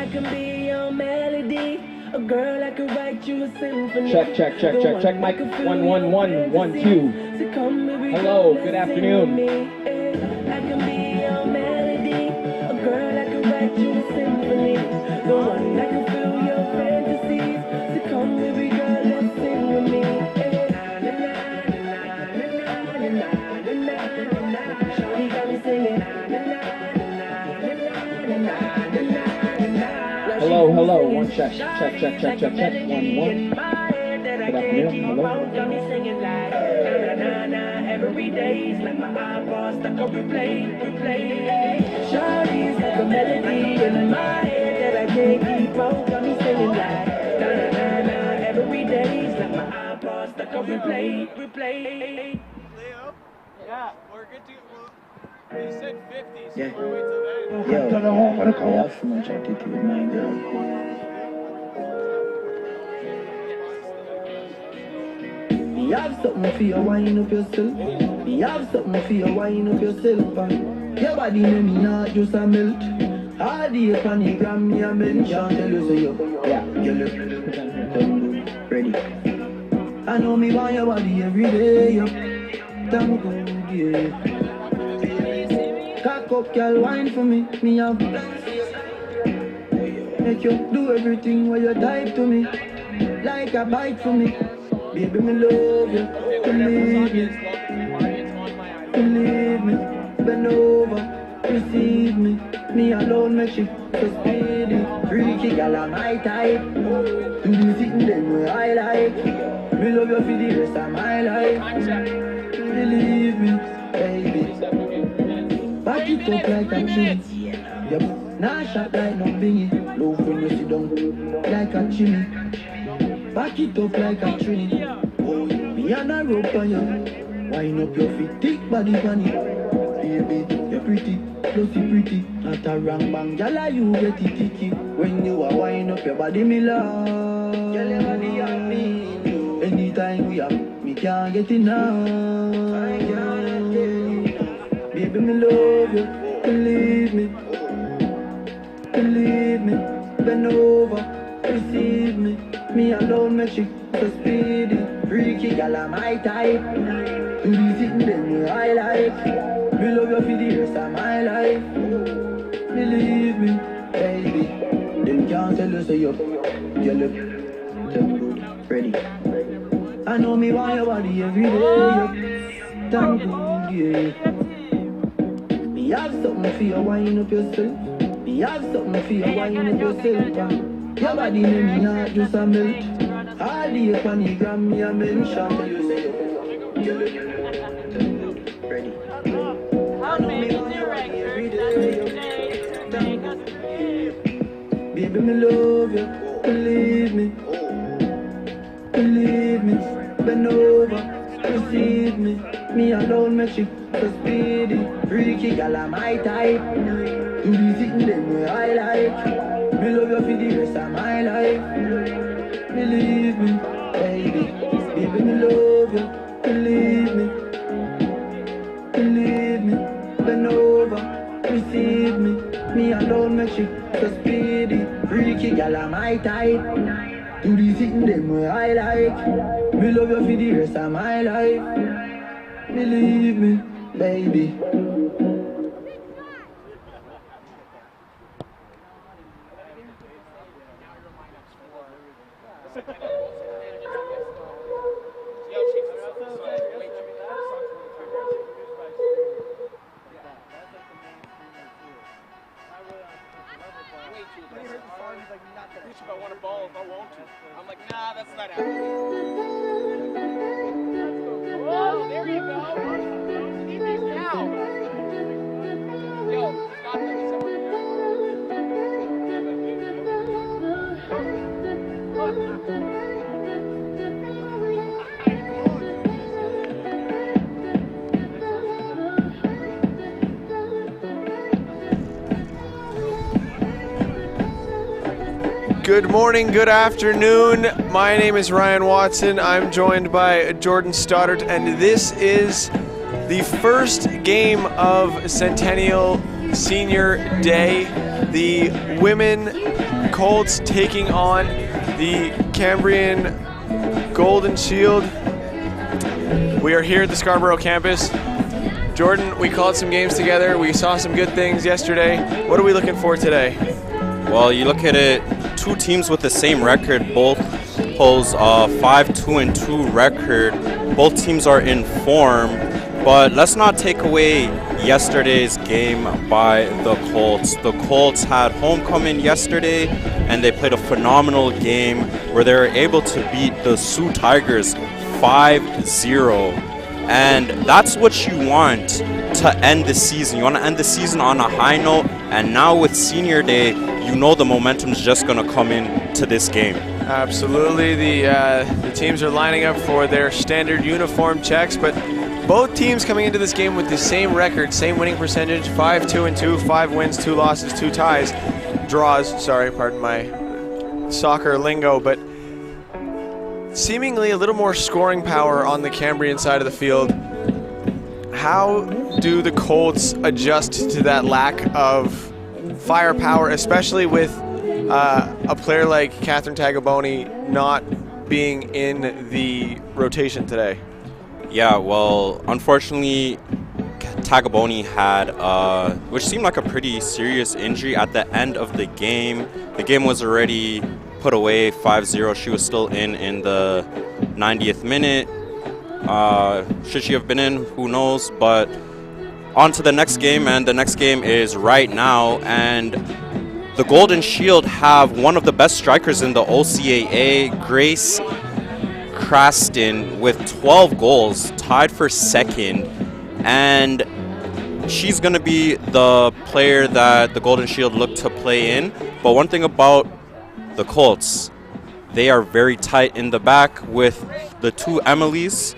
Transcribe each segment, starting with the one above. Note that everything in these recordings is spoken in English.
I can be your melody. A girl, I could write you a symphony. Check. Mic 1 1 1 1 2. Hello, good afternoon. I can be your melody. A girl, I could write you a symphony. The one that can fill your fantasies. So come, baby girl, let's sing with me. Shawty got me singing. Hello. One check. 1 1. Good afternoon. Hello. Every day's like my iPod stuck on replay. Shawty's like a melody in my head that I can't keep on. Got me singing like na. Every day's like my iPod stuck on replay. Yeah, we're good to. You said 50, so Yeah. we're wait till then. I have so much attitude, my girl. Me have something for you, wind up yourself. Me have something for you, wind up yourself. Your body make me not just a melt. All the up on the gram, me a mention. Tell you so you look ready. I know me want your body every day, damn good, yeah. Cock up, girl, wine for me, me have make you do everything while you type to me, like a bite for me. Baby, me love you, believe me, bend over, receive me. Me alone make she so speedy. Freaky girl, I'm my type. Do the sitting them where I like. Me love you for the rest of my life. Believe me, baby. Back it up like a tree. Yep, nah shot like no bingy. Love when you sit down like a chimney. Back it up like a tree. Me and a rope on you. Wind up your feet, thick body funny. Baby, you're pretty, closey pretty. Not a wrong bang, gyal, you get it ticky. When you are wind up your body, me love. Gyal, your body on me. Anytime we up, me can't get enough. I can't get enough. Baby, me love you, believe me. Believe me, bend over, receive me. Me alone make she so speedy. Freaky gyal, I'm my type. Do the sitting them where I like. Me love you for the rest of my life. Believe me, baby. Them can't tell you so you look good, ready. I know me want your body every day. Damn good, yeah. Me have something for you, wind up yourself. Me have something for you, wind up yourself. Your body make me not just a melt. All the up on the gram, me a mention. Tell you say you look ready. I know me want your body every day. Baby, me love you, believe me. Believe me, bend over, receive me. Me alone make she so speedy. Freaky girl, I'm my type. Do the sitting them where I like. Me love you for the rest of my life. Believe me, baby. Baby, me love you, believe me. Believe me, bend over, receive me. Me alone make she so speedy. Freaky girl, I'm my type. Do the sitting them where I like. Me love you for the rest of my life. Believe me, baby. If I want a ball, if I want to. I'm like, nah, that's not happening. Oh, there you go. Need these now. Yo, stop them. Good morning, good afternoon. My name is Ryan Watson. I'm joined by Jordan Stoddart, and this is the first game of Centennial Senior Day. the women Colts taking on the Cambrian Golden Shield. We are here at the Scarborough campus. Jordan, we called some games together. We saw some good things yesterday. What are we looking for today? Well, you look at it, two teams with the same record, both pose a 5-2-2 record. Both teams are in form, but let's not take away yesterday's game by the Colts. The Colts had homecoming yesterday, and they played a phenomenal game where they were able to beat the Sioux Tigers 5-0. And that's what you want to end the season. You want to end the season on a high note, and now with Senior Day, you know the momentum is just going to come into this game. Absolutely. The teams are lining up for their standard uniform checks, but both teams coming into this game with the same record, same winning percentage, 5-2-2, 5 wins, 2 losses, 2 ties, draws, sorry, pardon my soccer lingo, but seemingly a little more scoring power on the Cambrian side of the field. How do the Colts adjust to that lack of firepower, especially with a player like Catherine Tagaboni not being in the rotation today? Yeah, well, unfortunately, Tagaboni had, which seemed like a pretty serious injury at the end of the game. The game was already put away 5-0. She was still in the 90th minute. Should she have been in? Who knows? But on to the next game, and the next game is right now. And the Golden Shield have one of the best strikers in the OCAA, Grace Craston, with 12 goals, tied for second. And she's going to be the player that the Golden Shield look to play in. But one thing about the Colts, they are very tight in the back with the two Emilys,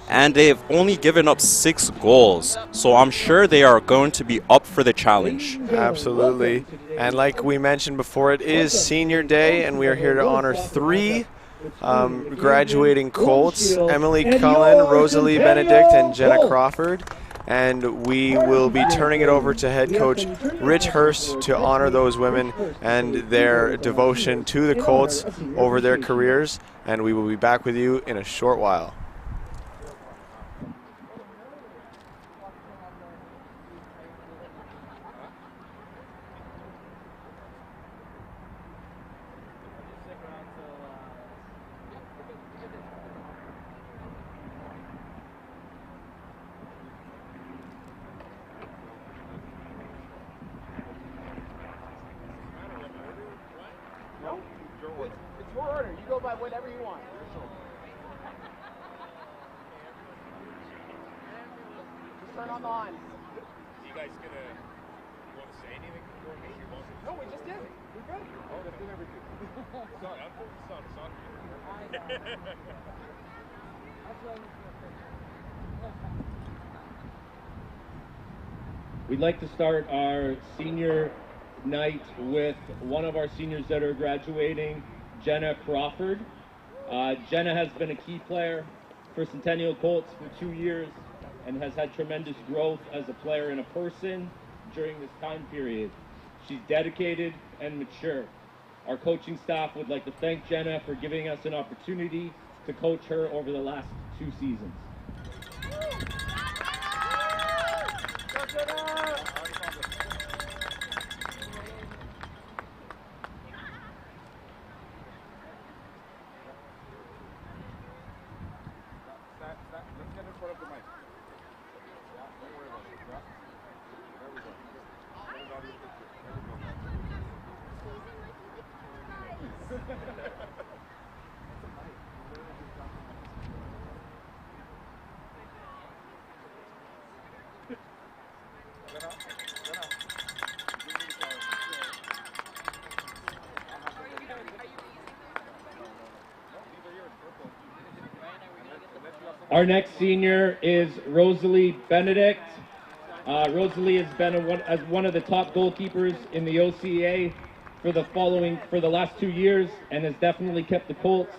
and they've only given up 6 goals. So I'm sure they are going to be up for the challenge. Absolutely. And like we mentioned before, it is Senior Day, and we are here to honor 3 graduating Colts, Emily Cullen, Rosalie Benedict, and Jenna Crawford. And we will be turning it over to head coach Rich Hurst to honor those women and their devotion to the Colts over their careers. And we will be back with you in a short while. It's your order. You go by whatever you want. Just turn on the line. You guys want to say anything before me? No, we just did it. We're good. Oh, that's what everything. Sorry, I'm focused on soccer. We'd like to start our senior night with one of our seniors that are graduating, Jenna Crawford. Jenna has been a key player for Centennial Colts for 2 years and has had tremendous growth as a player and a person during this time period. She's dedicated and mature. Our coaching staff would like to thank Jenna for giving us an opportunity to coach her over the last 2 seasons. Let's get in front of the mic. Yeah, don't worry about it. Yeah. There we go. Put it on your picture. There we go. Our next senior is Rosalie Benedict. Rosalie has been one of the top goalkeepers in the OCA for the last 2 years and has definitely kept the Colts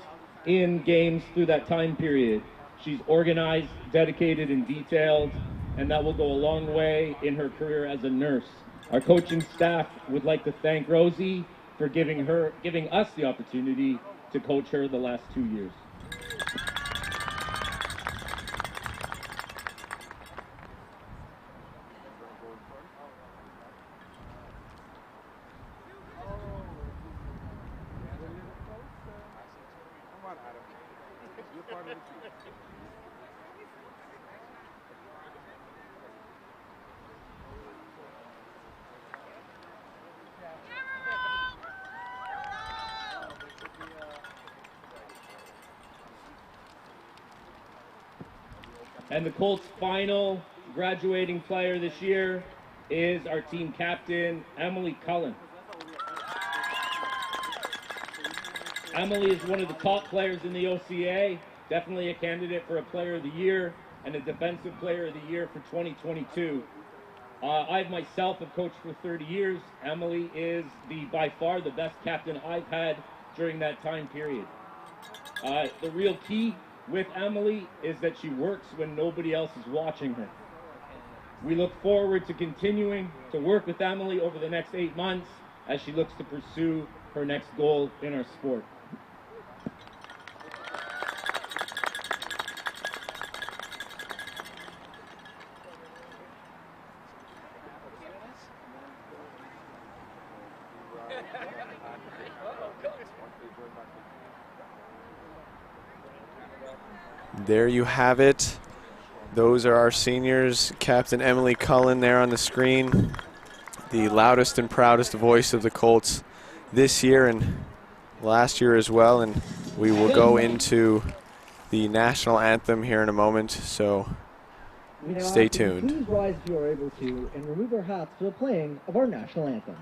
in games through that time period. She's organized, dedicated, and detailed, and that will go a long way in her career as a nurse. Our coaching staff would like to thank Rosie for giving us the opportunity to coach her the last 2 years. Come on, Adam. You're part of the team. And the Colts' final graduating player this year is our team captain, Emily Cullen. Emily is one of the top players in the OCA, definitely a candidate for a Player of the Year and a Defensive Player of the Year for 2022. I myself have coached for 30 years. Emily is by far the best captain I've had during that time period. The real key with Emily is that she works when nobody else is watching her. We look forward to continuing to work with Emily over the next 8 months as she looks to pursue her next goal in our sport. There you have it. Those are our seniors. Captain Emily Cullen there on the screen, the loudest and proudest voice of the Colts this year and last year as well. And we will go into the national anthem here in a moment, so stay tuned. Please rise if you are able to and remove our hats for the playing of our national anthem.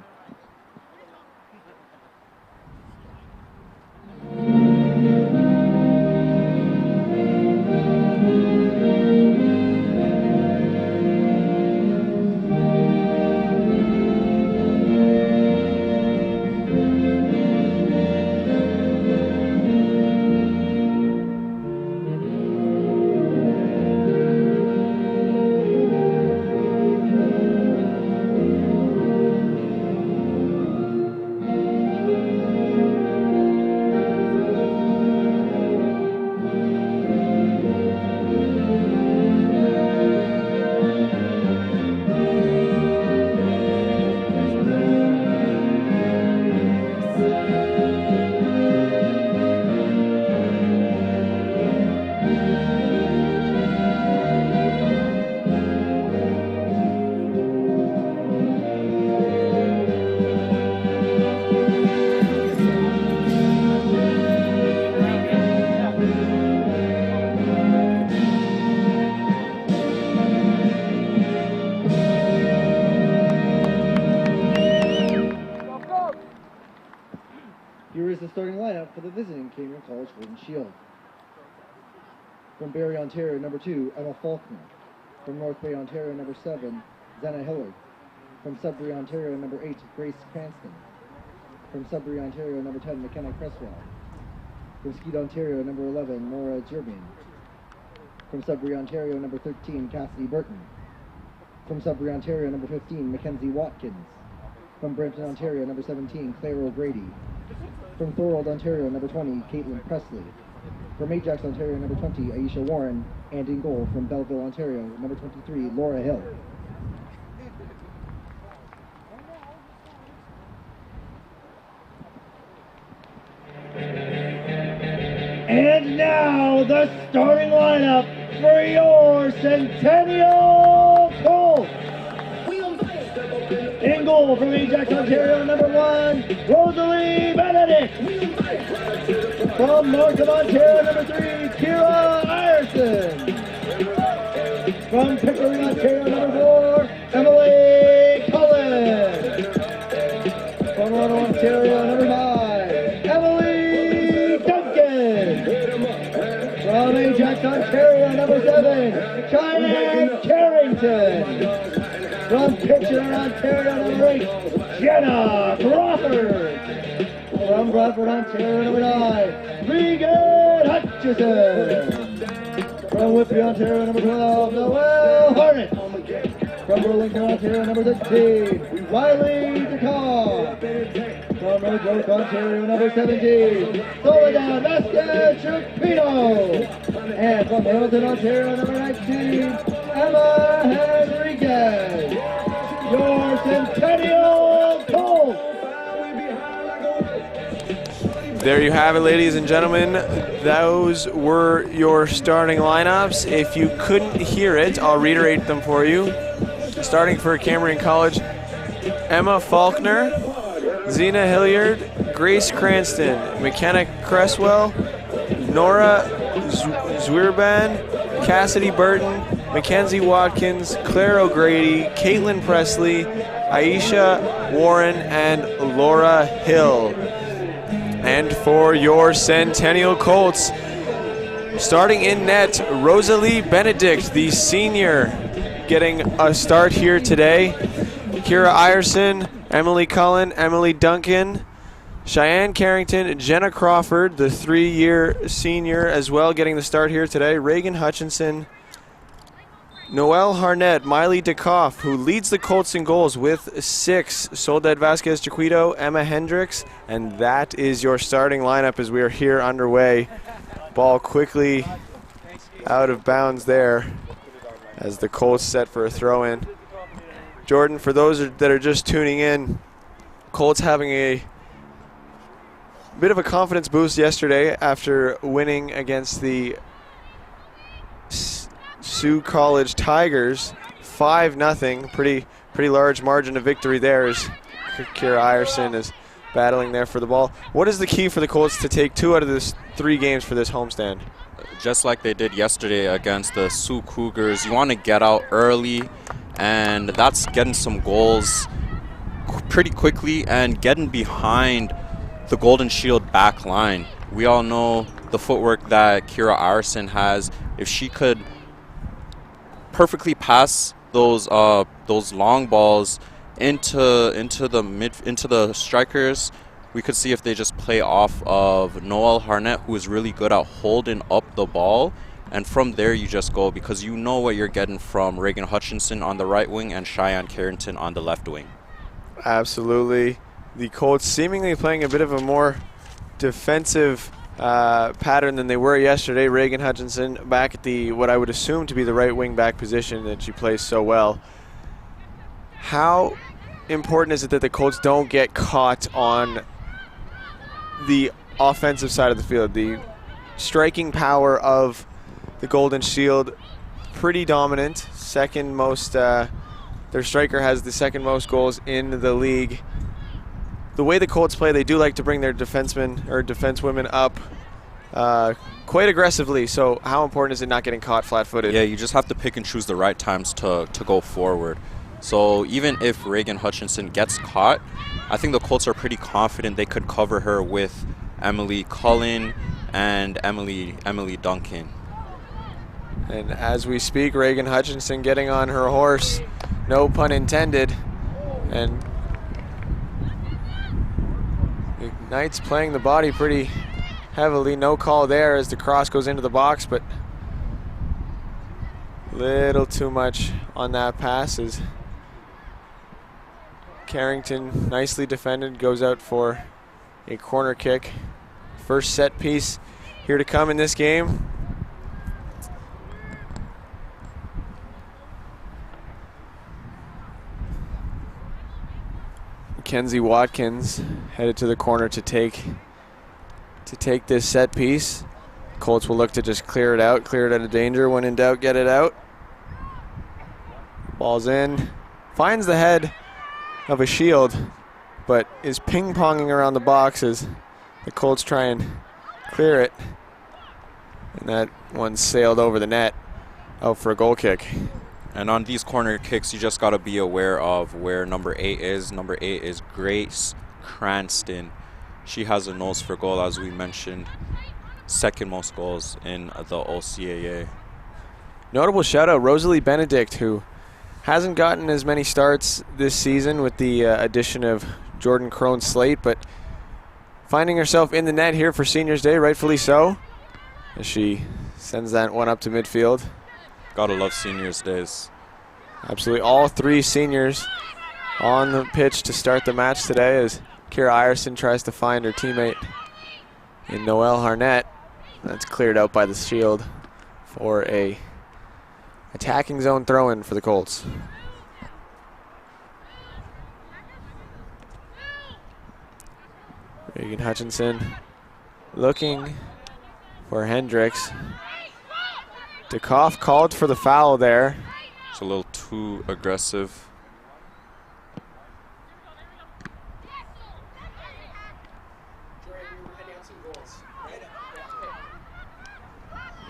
Here is the starting lineup for the visiting Cambrian College Golden Shield. From Barrie, Ontario, number 2, Emma Faulkner. From North Bay, Ontario, number 7, Zenna Hillard. From Sudbury, Ontario, number 8, Grace Cranston. From Sudbury, Ontario, number 10, McKenna Cresswell. From Skeet, Ontario, number 11, Nora Jermain. From Sudbury, Ontario, number 13, Cassidy Burton. From Sudbury, Ontario, number 15, Mackenzie Watkins. From Brampton, Ontario, number 17, Claire O'Grady. From Thorold, Ontario, number 20, Caitlin Presley. From Ajax, Ontario, number 20, Aisha Warren. And in goal from Belleville, Ontario, number 23, Laura Hill. And now the starting lineup for your Centennial Colts. In goal from Ajax, Ontario, number 1, Rosalie Benedict. From Markham, Ontario, number 3, Kira Ireson. From Pickering, Ontario, number 4, Emily Cullen. From Toronto, Ontario, number 5, Emily Duncan. From Ajax, Ontario, number 7, Cheyenne Carrington. From Kitchener, Ontario, number 8, Jenna Crawford. From Bradford, Ontario, number 9, Regan Hutchison. From Whitby, Ontario, number 12, Noelle Harnett. From Burlington, Ontario, number 13, Wiley DeCobb. From Roseoak, Ontario, number 17, Soledad Vasquez Chupino. And from Hamilton, Ontario, number 19, Emma Henriquez. Your Centennial Colts. There you have it, ladies and gentlemen. Those were your starting lineups. If you couldn't hear it, I'll reiterate them for you. Starting for Cambrian College, Emma Faulkner, Zena Hilliard, Grace Cranston, McKenna Cresswell, Nora Zwirban, Cassidy Burton, Mackenzie Watkins, Claire O'Grady, Caitlin Presley, Aisha Warren, and Laura Hill. And for your Centennial Colts, starting in net, Rosalie Benedict, the senior, getting a start here today. Kira Ireson, Emily Cullen, Emily Duncan, Cheyenne Carrington, Jenna Crawford, the 3-year senior as well, getting the start here today. Reagan Hutchinson, Noelle Harnett, Miley DeCoff, who leads the Colts in goals with 6. Soledad Vasquez Chiquito, Emma Hendricks, and that is your starting lineup as we are here underway. Ball quickly out of bounds there as the Colts set for a throw-in. Jordan, for those that are just tuning in, Colts having a bit of a confidence boost yesterday after winning against the Sioux College Tigers 5-0. Pretty large margin of victory there as Kira Ireson is battling there for the ball. What is the key for the Colts to take 2 out of this 3 games for this homestand? Just like they did yesterday against the Sioux Cougars, you want to get out early, and that's getting some goals pretty quickly and getting behind the Golden Shield back line. We all know the footwork that Kira Ireson has. If she could perfectly pass those long balls into the strikers, we could see if they just play off of Noelle Harnett, who is really good at holding up the ball, and from there you just go, because you know what you're getting from Reagan Hutchinson on the right wing and Cheyenne Carrington on the left wing. Absolutely. The Colts seemingly playing a bit of a more defensive pattern than they were yesterday. Reagan Hutchinson back at the what I would assume to be the right wing back position that she plays so well. How important is it that the Colts don't get caught on the offensive side of the field? The striking power of the Golden Shield, pretty dominant. Second most, their striker has the second most goals in the league. The way the Colts play, they do like to bring their defensemen or defensewomen up quite aggressively. So how important is it not getting caught flat-footed? Yeah, you just have to pick and choose the right times to go forward. So even if Reagan Hutchinson gets caught, I think the Colts are pretty confident they could cover her with Emily Cullen and Emily Duncan. And as we speak, Reagan Hutchinson getting on her horse, no pun intended, and the Knights playing the body pretty heavily. No call there as the cross goes into the box, but little too much on that pass as Carrington, nicely defended, goes out for a corner kick. First set piece here to come in this game. Mackenzie Watkins headed to the corner to take this set piece. Colts will look to just clear it out of danger. When in doubt, get it out. Ball's in, finds the head of a Shield, but is ping-ponging around the box as the Colts try and clear it. And that one sailed over the net, out for a goal kick. And on these corner kicks, you just got to be aware of where number 8 is. Number 8 is Grace Cranston. She has a nose for goal, as we mentioned. Second most goals in the OCAA. Notable shout out, Rosalie Benedict, who hasn't gotten as many starts this season with the addition of Jordan Crone-Slate, but finding herself in the net here for Seniors Day, rightfully so, as she sends that one up to midfield. Gotta love Seniors Days. Absolutely, all 3 seniors on the pitch to start the match today as Kira Ireson tries to find her teammate in Noelle Harnett. That's cleared out by the Shield for a attacking zone throw-in for the Colts. Reagan Hutchinson looking for Hendricks. DeKoff called for the foul there. It's a little too aggressive.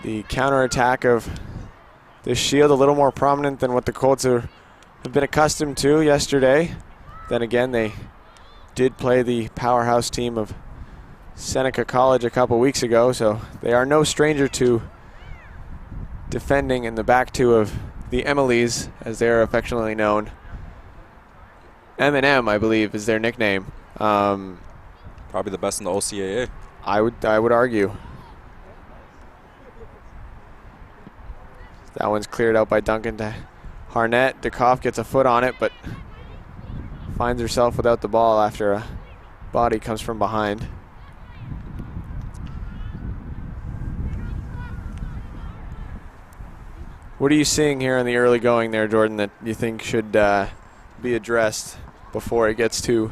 The counterattack of the Shield a little more prominent than what the Colts have been accustomed to yesterday. Then again, they did play the powerhouse team of Seneca College a couple weeks ago, so they are no stranger to defending in the back two of the Emilys, as they are affectionately known. M&M, I believe, is their nickname. Probably the best in the OCAA. I would argue. That one's cleared out by Duncan to Harnett. DeKoff gets a foot on it, but finds herself without the ball after a body comes from behind. What are you seeing here in the early going there, Jordan, that you think should be addressed before it gets to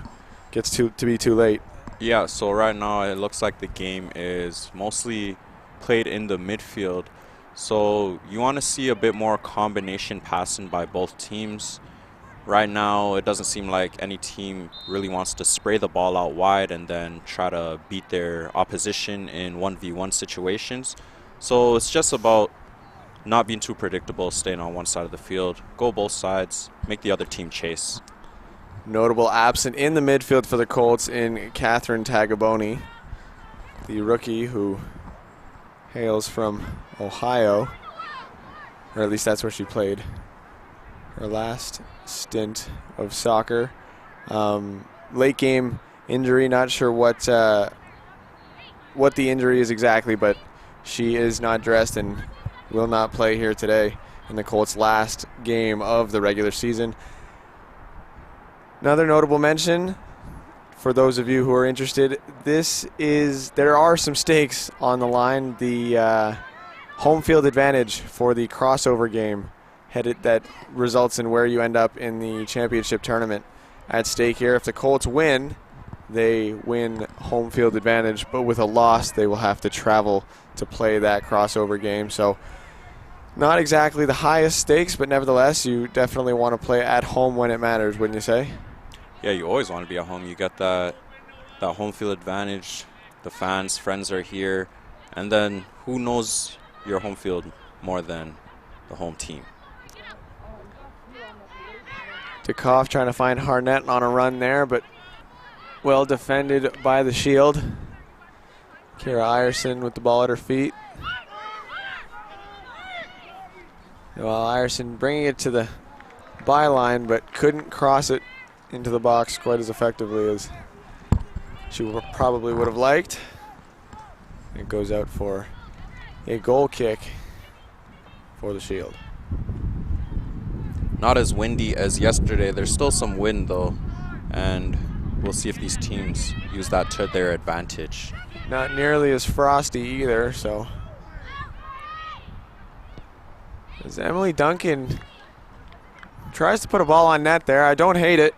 be too late? Yeah, so right now it looks like the game is mostly played in the midfield. So you want to see a bit more combination passing by both teams. Right now, it doesn't seem like any team really wants to spray the ball out wide and then try to beat their opposition in 1v1 situations. So it's just about not being too predictable, staying on one side of the field, go both sides, make the other team chase. Notable absent in the midfield for the Colts in Catherine Tagaboni, the rookie who hails from Ohio, or at least that's where she played her last stint of soccer. Late game injury, not sure what the injury is exactly, but she is not dressed and will not play here today in the Colts' last game of the regular season. Another notable mention for those of you who are interested, there are some stakes on the line. The home field advantage for the crossover game that results in where you end up in the championship tournament at stake here. If the Colts win, they win home field advantage, but with a loss, they will have to travel to play that crossover game. So not exactly the highest stakes, but nevertheless, you definitely want to play at home when it matters, wouldn't you say? Yeah, you always want to be at home. You get that home field advantage. The fans, friends are here. And then who knows your home field more than the home team? DeKoff trying to find Harnett on a run there, but well defended by the Shield. Kira Ireson with the ball at her feet. Well, Ireson bringing it to the byline, but couldn't cross it into the box quite as effectively as she probably would have liked. It goes out for a goal kick for the Shield. Not as windy as yesterday. There's still some wind though, and we'll see if these teams use that to their advantage. Not nearly as frosty either, so. As Emily Duncan tries to put a ball on net there. I don't hate it.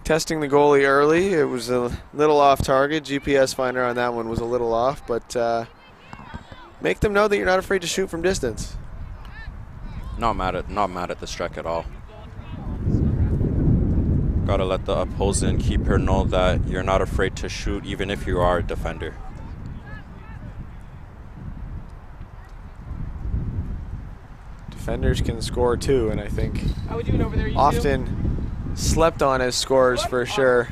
Testing the goalie early. It was a little off target. GPS finder on that one was a little off, but make them know that you're not afraid to shoot from distance. Not mad at the strike at all. Gotta let the opposing keeper know that you're not afraid to shoot even if you are a defender. Defenders can score too, and I think How we doing over there, you often slept on as scorers for sure.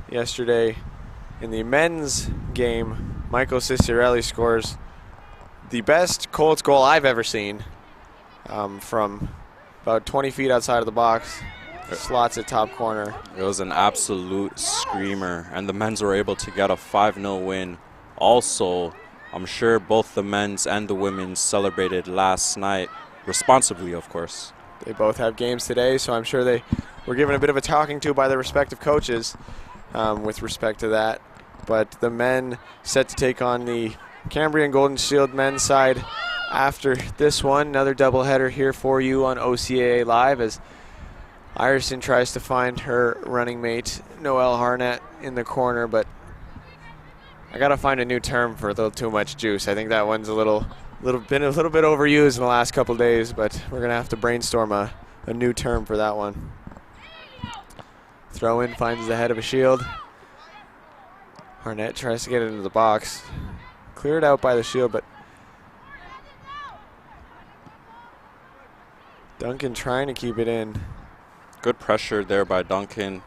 Yesterday in the men's game, Michael Cicciarelli scores the best Colts goal I've ever seen from about 20 feet outside of the box. Slots at top corner. It was an absolute screamer, and the men's were able to get a 5-0 win. Also, I'm sure both the men's and the women's celebrated last night, responsibly, of course. They both have games today, so I'm sure they were given a bit of a talking to by their respective coaches with respect to that. But the men set to take on the Cambrian Golden Shield men's side after this one. Another doubleheader here for you on OCAA Live as Ireson tries to find her running mate, Noelle Harnett, in the corner, but I gotta find a new term for a little too much juice. I think that one's been a little bit overused in the last couple days, but we're gonna have to brainstorm a new term for that one. Throw in, finds the head of a shield. Harnett tries to get it into the box. Cleared out by the shield, but Duncan trying to keep it in. Good pressure there by Duncan.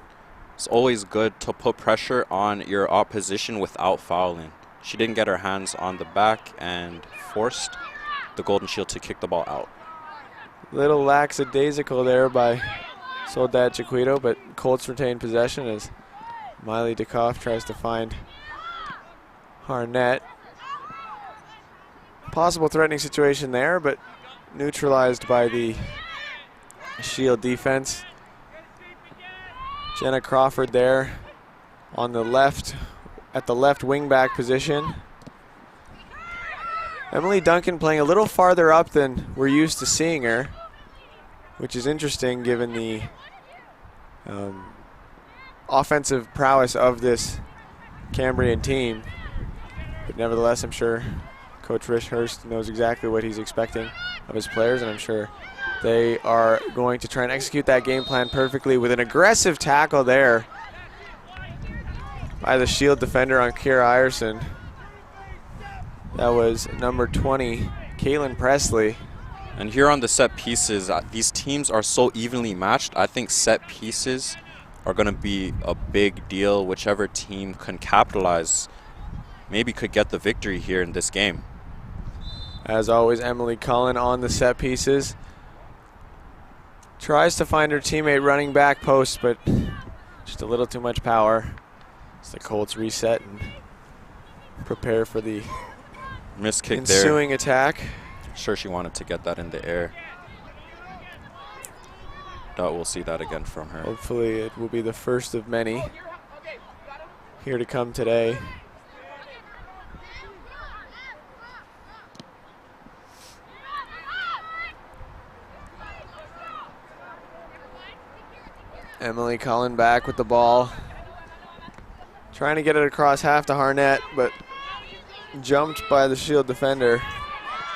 It's always good to put pressure on your opposition without fouling. She didn't get her hands on the back and forced the Golden Shield to kick the ball out. Little lackadaisical there by Soledad Chiquito, but Colts retain possession as Miley DeKoff tries to find Harnett. Possible threatening situation there, but neutralized by the Shield defense. Jenna Crawford there on the left, at the left wing back position. Emily Duncan playing a little farther up than we're used to seeing her, which is interesting given the offensive prowess of this Cambrian team. But nevertheless, I'm sure Coach Rich Hurst knows exactly what he's expecting of his players, and I'm sure they are going to try and execute that game plan perfectly with an aggressive tackle there by the Shield defender on Kira Ireson. That was number 20, Caitlin Presley. And here on the set pieces, these teams are so evenly matched. I think set pieces are going to be a big deal. Whichever team can capitalize maybe could get the victory here in this game. As always, Emily Cullen on the set pieces. Tries to find her teammate running back post, but just a little too much power. As the Colts reset and prepare for the missed kick ensuing there. Attack. Sure, she wanted to get that in the air. Doubt we'll see that again from her. Hopefully it will be the first of many here to come today. Emily Cullen back with the ball. Trying to get it across half to Harnett, but jumped by the Shield defender.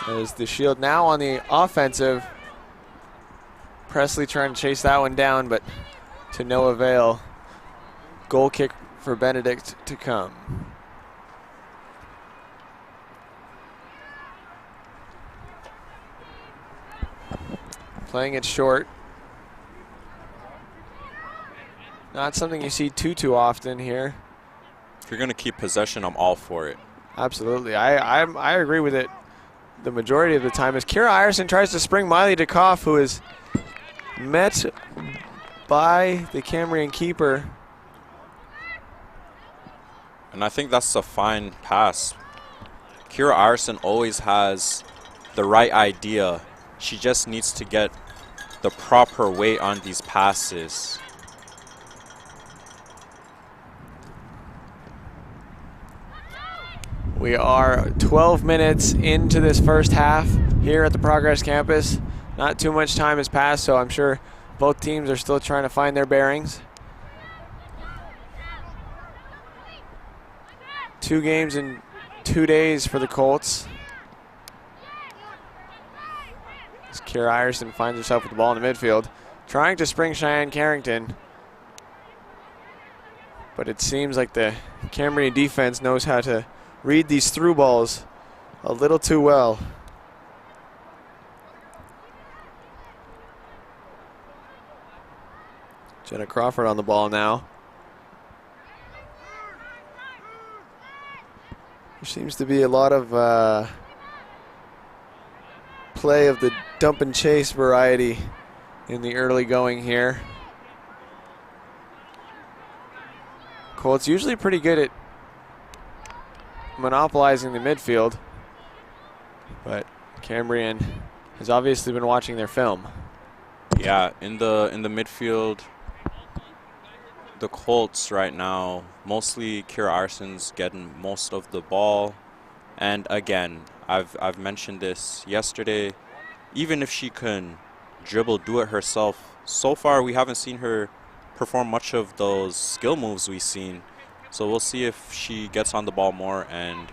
As the Shield now on the offensive. Presley trying to chase that one down, but to no avail. Goal kick for Benedict to come. Playing it short. Not something you see too often here. If you're going to keep possession, I'm all for it. Absolutely. I agree with it the majority of the time. As Kira Ireson tries to spring Miley DeKoff, who is met by the Cambrian keeper. And I think that's a fine pass. Kira Ireson always has the right idea. She just needs to get the proper weight on these passes. We are 12 minutes into this first half here at the Progress campus. Not too much time has passed, so I'm sure both teams are still trying to find their bearings. 2 games in 2 days for the Colts. As Kira Ireson finds herself with the ball in the midfield, trying to spring Cheyenne Carrington. But it seems like the Cambrian defense knows how to read these through balls a little too well. Jenna Crawford on the ball now. There seems to be a lot of play of the dump and chase variety in the early going here. Colts usually pretty good at monopolizing the midfield, but Cambrian has obviously been watching their film. Yeah, in the midfield, the Colts right now, mostly Kira Arson's getting most of the ball. And again, I've mentioned this yesterday, even if she can dribble, do it herself, so far we haven't seen her perform much of those skill moves we've seen. So we'll see if she gets on the ball more and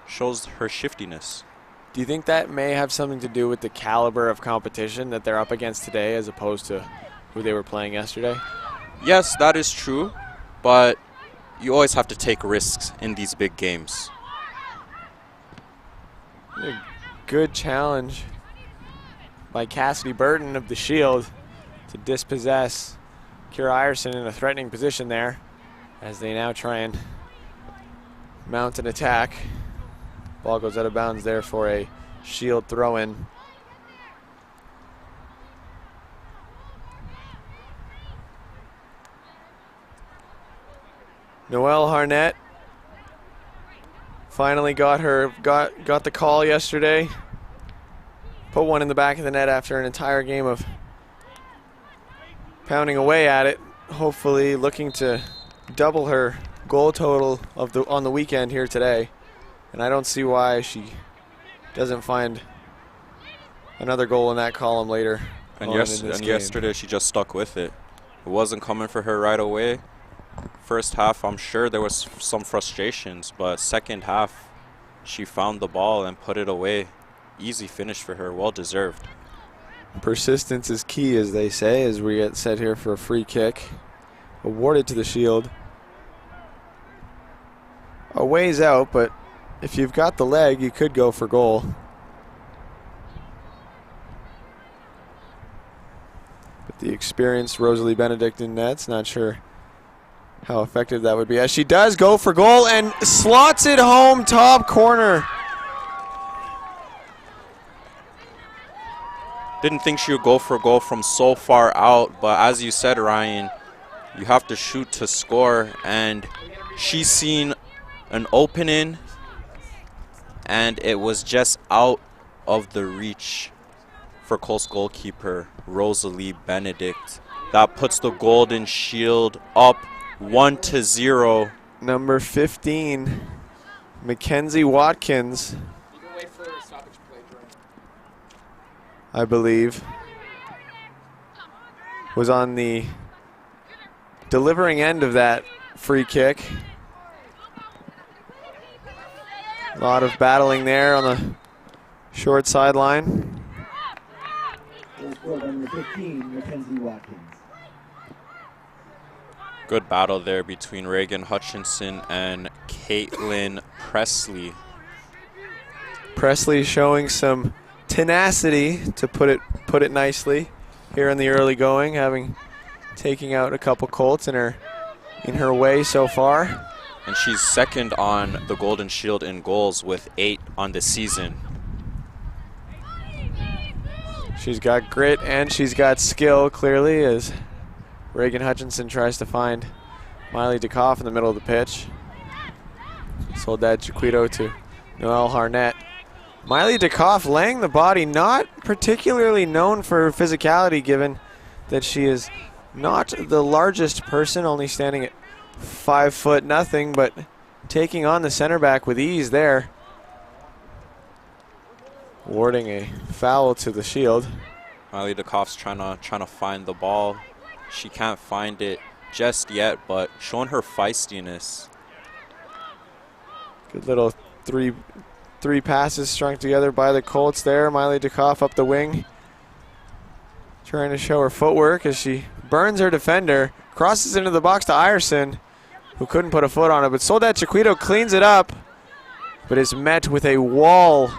shows her shiftiness. Do you think that may have something to do with the caliber of competition that they're up against today as opposed to who they were playing yesterday? Yes, that is true, but you always have to take risks in these big games. A good challenge by Cassidy Burton of the Shield to dispossess Kira Ireson in a threatening position there as they now try and mount an attack. Ball goes out of bounds there for a Shield throw-in. Noelle Harnett finally got the call yesterday. Put one in the back of the net after an entire game of pounding away at it. Hopefully looking to double her goal total on the weekend here today. And I don't see why she doesn't find another goal in that column later. And yesterday she just stuck with it. It wasn't coming for her right away. First half, I'm sure there was some frustrations, but second half, she found the ball and put it away. Easy finish for her, well deserved. Persistence is key, as they say, as we get set here for a free kick. Awarded to the Shield. A ways out, but if you've got the leg, you could go for goal. But the experienced Rosalie Benedict in nets, not sure how effective that would be, as she does go for goal and slots it home top corner. Didn't think she would go for a goal from so far out, but as you said, Ryan, you have to shoot to score, and she's seen an opening, and it was just out of the reach for Colts goalkeeper Rosalie Benedict. That puts the Golden Shield up 1-0. Number 15, Mackenzie Watkins, You can wait for a stoppage play, Jordan. I believe, was on the delivering end of that free kick. A lot of battling there on the short sideline. Goal scored by number 15, Mackenzie Watkins. Good battle there between Reagan Hutchinson and Caitlin Presley. Presley showing some tenacity, to put it nicely, here in the early going, having taking out a couple Colts in her way so far. And she's second on the Golden Shield in goals with 8 on the season. She's got grit and she's got skill, clearly, as Reagan Hutchinson tries to find Miley DeKoff in the middle of the pitch. Sold that Jaquito to Noelle Harnett. Miley DeKoff laying the body, not particularly known for her physicality, given that she is not the largest person, only standing at 5'0", but taking on the center back with ease there. Awarding a foul to the Shield. Miley DeKoff's trying to find the ball. She can't find it just yet, but showing her feistiness. Good little three passes strung together by the Colts there. Miley DeKoff up the wing, trying to show her footwork as she burns her defender, crosses into the box to Ireson, who couldn't put a foot on it, but Soldat Chiquito cleans it up, but is met with a wall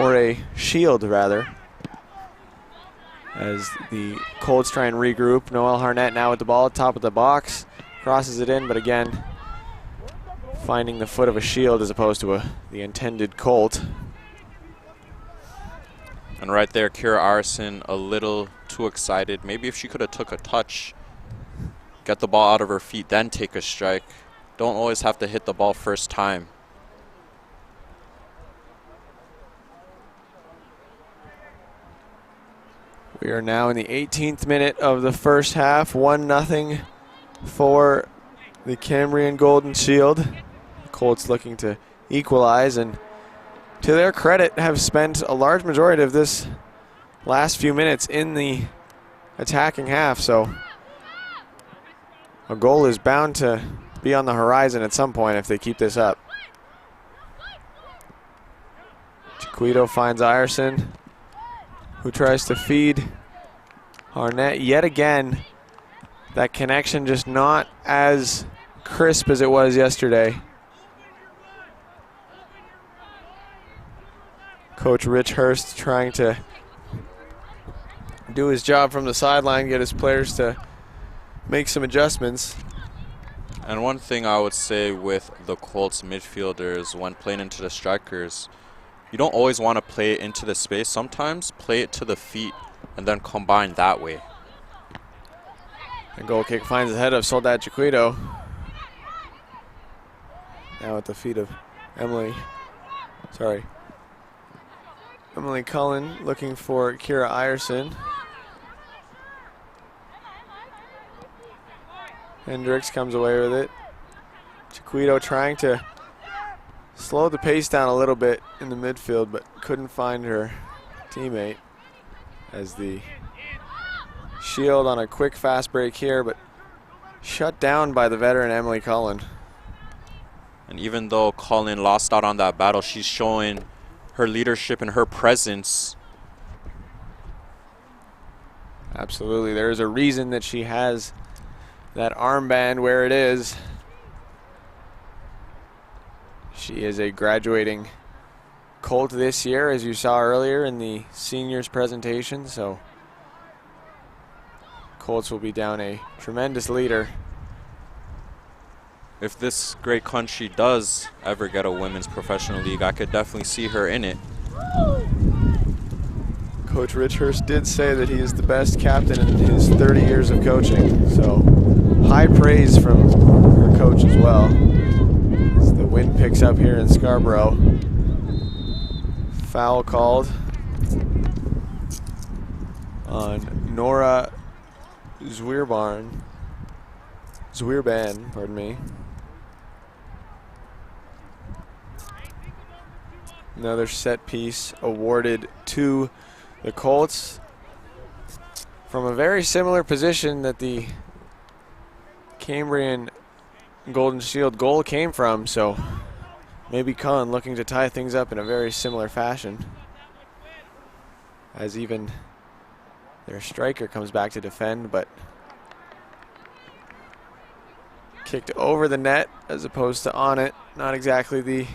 or a shield rather, as the Colts try and regroup. Noelle Harnett now with the ball at the top of the box, crosses it in, but again finding the foot of a shield as opposed to the intended Colt. And right there, Kira Arson a little too excited. Maybe if she could have took a touch, get the ball out of her feet, then take a strike. Don't always have to hit the ball first time. We are now in the 18th minute of the first half, 1-0 for the Cambrian Golden Shield. The Colts looking to equalize, and to their credit have spent a large majority of this last few minutes in the attacking half, so a goal is bound to be on the horizon at some point if they keep this up. Chiquito finds Ierson, who tries to feed Arnett yet again. That connection just not as crisp as it was yesterday. Coach Rich Hurst trying to do his job from the sideline, get his players to make some adjustments. And one thing I would say with the Colts midfielders when playing into the strikers, you don't always want to play it into the space. Sometimes play it to the feet and then combine that way. The goal kick finds the head of Soledad Chiquito. Now at the feet of Emily Cullen looking for Kira Ierson. Hendricks comes away with it. Chiquito trying to slow the pace down a little bit in the midfield, but couldn't find her teammate, as the Shield on a quick fast break here, but shut down by the veteran Emily Cullen. And even though Cullen lost out on that battle, she's showing her leadership and her presence. Absolutely, there's a reason that she has that armband where it is. She is a graduating Colt this year, as you saw earlier in the seniors presentation, so Colts will be down a tremendous leader. If this great country does ever get a women's professional league, I could definitely see her in it. Coach Rich Hurst did say that he is the best captain in his 30 years of coaching, so high praise from her coach as well. As the wind picks up here in Scarborough. Foul called on Nora Zwierban, pardon me. Another set piece awarded to the Colts from a very similar position that the Cambrian Golden Shield goal came from, so maybe Cullen looking to tie things up in a very similar fashion, as even their striker comes back to defend, but kicked over the net as opposed to on it. Not exactly the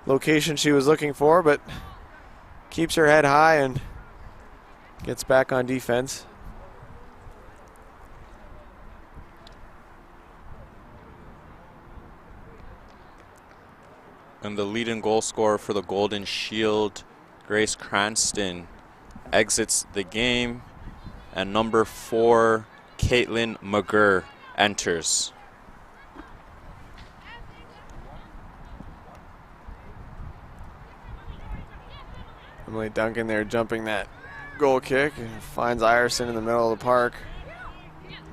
location she was looking for, but keeps her head high and gets back on defense. And the leading goal scorer for the Golden Shield, Grace Cranston, exits the game, and number 4, Caitlin McGurr, enters. Emily Duncan there jumping that goal kick and finds Ierson in the middle of the park.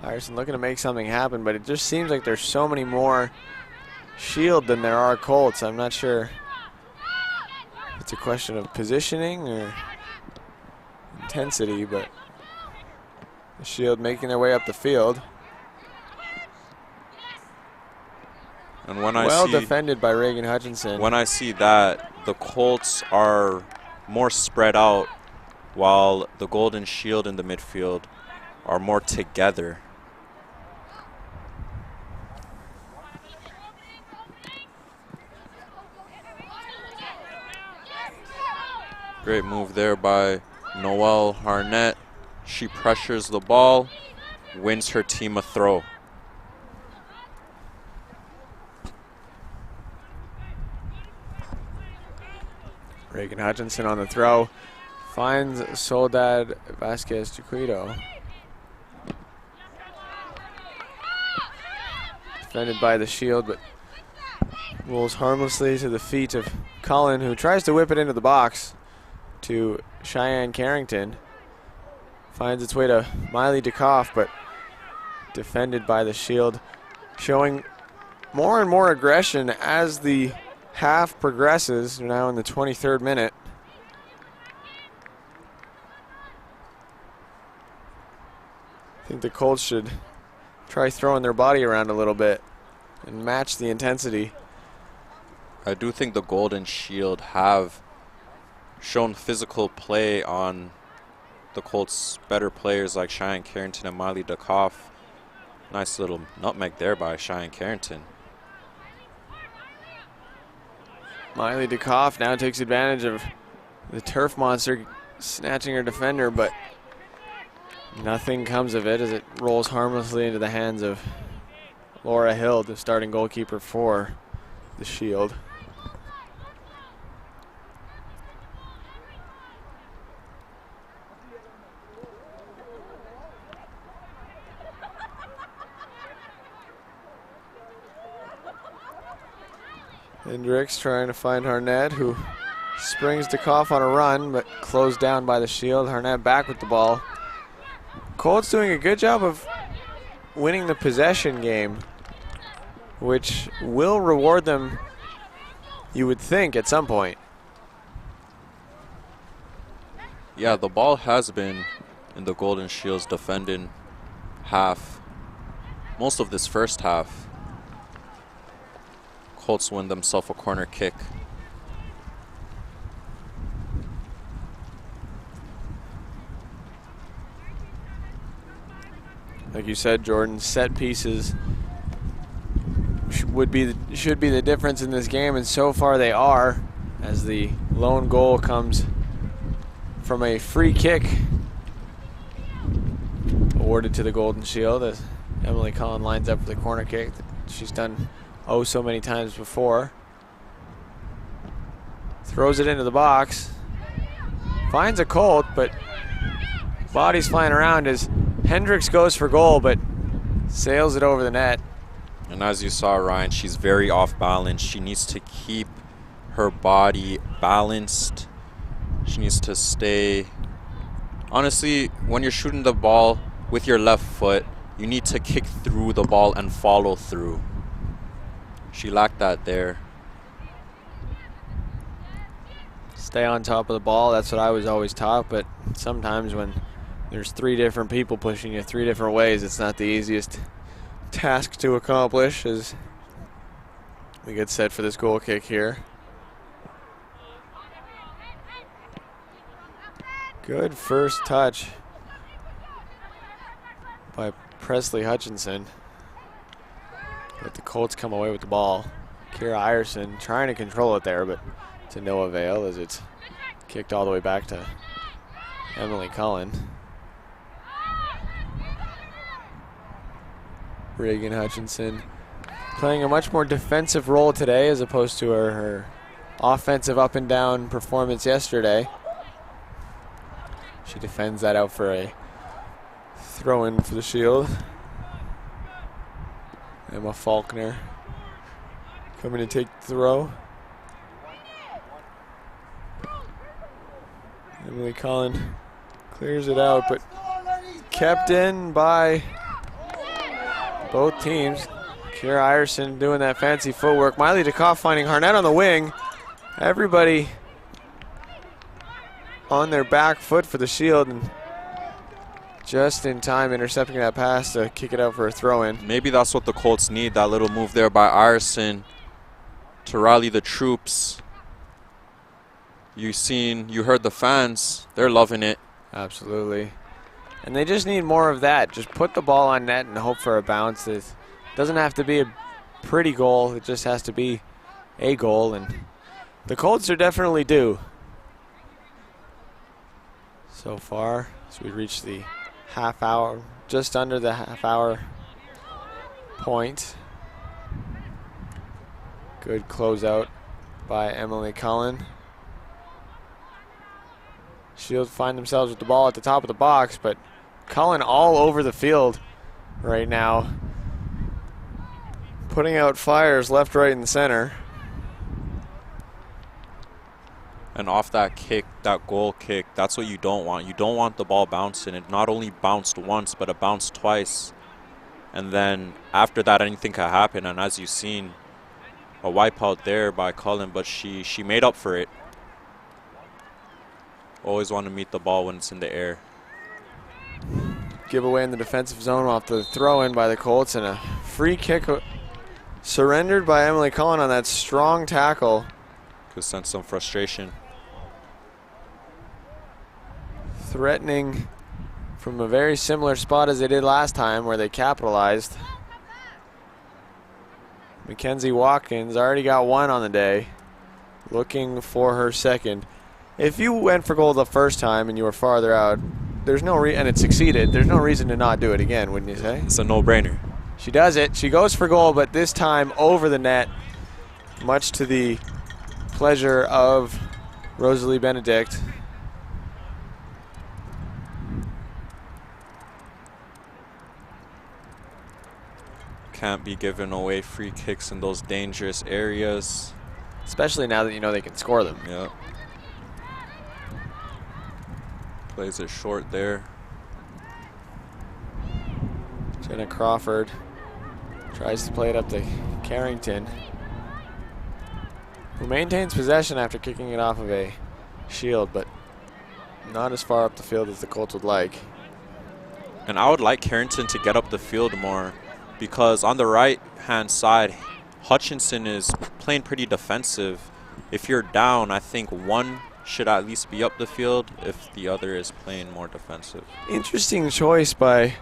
Ierson looking to make something happen, but it just seems like there's so many more Shield than there are Colts. I'm not sure if it's a question of positioning or intensity, but the Shield making their way up the field. And when well defended by Reagan Hutchinson. When I see that, the Colts are more spread out, while the Golden Shield in the midfield are more together. Great move there by Noelle Harnett. She pressures the ball, wins her team a throw. Reagan Hutchinson on the throw, finds Soledad Vasquez Chiquito. Defended by the Shield, but rolls harmlessly to the feet of Cullen, who tries to whip it into the box to Cheyenne Carrington. finds its way to Miley DeKoff, but defended by the Shield, showing more and more aggression as the half progresses. We're now in the 23rd minute. I think the Colts should try throwing their body around a little bit and match the intensity. I do think the Golden Shield have shown physical play on the Colts' better players like Cheyenne Carrington and Miley DeKoff. Nice little nutmeg there by Cheyenne Carrington. Miley DeKoff now takes advantage of the turf monster snatching her defender, but nothing comes of it as it rolls harmlessly into the hands of Laura Hill, the starting goalkeeper for the Shield. Hendricks trying to find Harnett, who springs DeKoff on a run, but closed down by the Shield. Harnett back with the ball. Colts doing a good job of winning the possession game, which will reward them, you would think, at some point. Yeah, the ball has been in the Golden Shield's defending half. Most of this first half. Colts win themselves a corner kick. Like you said, Jordan, set pieces should be the difference in this game, and so far they are, as the lone goal comes from a free kick awarded to the Golden Shield as Emily Cullen lines up for the corner kick that she's done oh so many times before. Throws it into the box, finds a Colt, but bodies flying around as Hendricks goes for goal, but sails it over the net. And as you saw, Ryan, she's very off balance. She needs to keep her body balanced. She needs to stay. Honestly, when you're shooting the ball with your left foot, you need to kick through the ball and follow through. She lacked that there. Stay on top of the ball, that's what I was always taught, but sometimes when there's three different people pushing you three different ways, it's not the easiest task to accomplish, as we get set for this goal kick here. Good first touch by Presley Hutchinson. But the Colts come away with the ball. Kira Ireson trying to control it there, but to no avail as it's kicked all the way back to Emily Cullen. Reagan Hutchinson playing a much more defensive role today as opposed to her offensive up and down performance yesterday. She defends that out for a throw in for the Shield. Emma Faulkner coming to take the throw. Emily Cullen clears it out, but kept in by both teams. Kira Ireson doing that fancy footwork. Miley DeKoff finding Harnett on the wing. Everybody on their back foot for the Shield, and just in time intercepting that pass to kick it out for a throw-in. Maybe that's what the Colts need, that little move there by Ireson to rally the troops. You heard the fans, they're loving it. Absolutely. And they just need more of that. Just put the ball on net and hope for a bounce. It doesn't have to be a pretty goal, it just has to be a goal, and the Colts are definitely due. So far, as we reach the half hour, just under the half hour point. Good closeout by Emily Cullen. Shield find themselves with the ball at the top of the box, but Cullen all over the field right now, putting out fires left, right, and center. And off that kick, that goal kick, that's what you don't want. You don't want the ball bouncing. It not only bounced once, but it bounced twice. And then after that, anything could happen. And as you've seen, a wipeout there by Cullen, but she made up for it. Always want to meet the ball when it's in the air. Giveaway in the defensive zone off the throw-in by the Colts, and a free kick surrendered by Emily Cullen on that strong tackle. Could sense some frustration. Threatening from a very similar spot as they did last time where they capitalized. Mackenzie Watkins already got one on the day, looking for her second. If you went for goal the first time and you were farther out, there's no and it succeeded, there's no reason to not do it again, wouldn't you say? It's a no-brainer. She does it. She goes for goal, but this time over the net, much to the pleasure of Rosalie Benedict. Can't be giving away free kicks in those dangerous areas. Especially now that you know they can score them. Yep. Plays it short there. Jenna Crawford tries to play it up to Carrington, who maintains possession after kicking it off of a shield, but not as far up the field as the Colts would like. And I would like Carrington to get up the field more, because on the right-hand side, Hutchinson is playing pretty defensive. If you're down, I think one should at least be up the field if the other is playing more defensive. Interesting choice by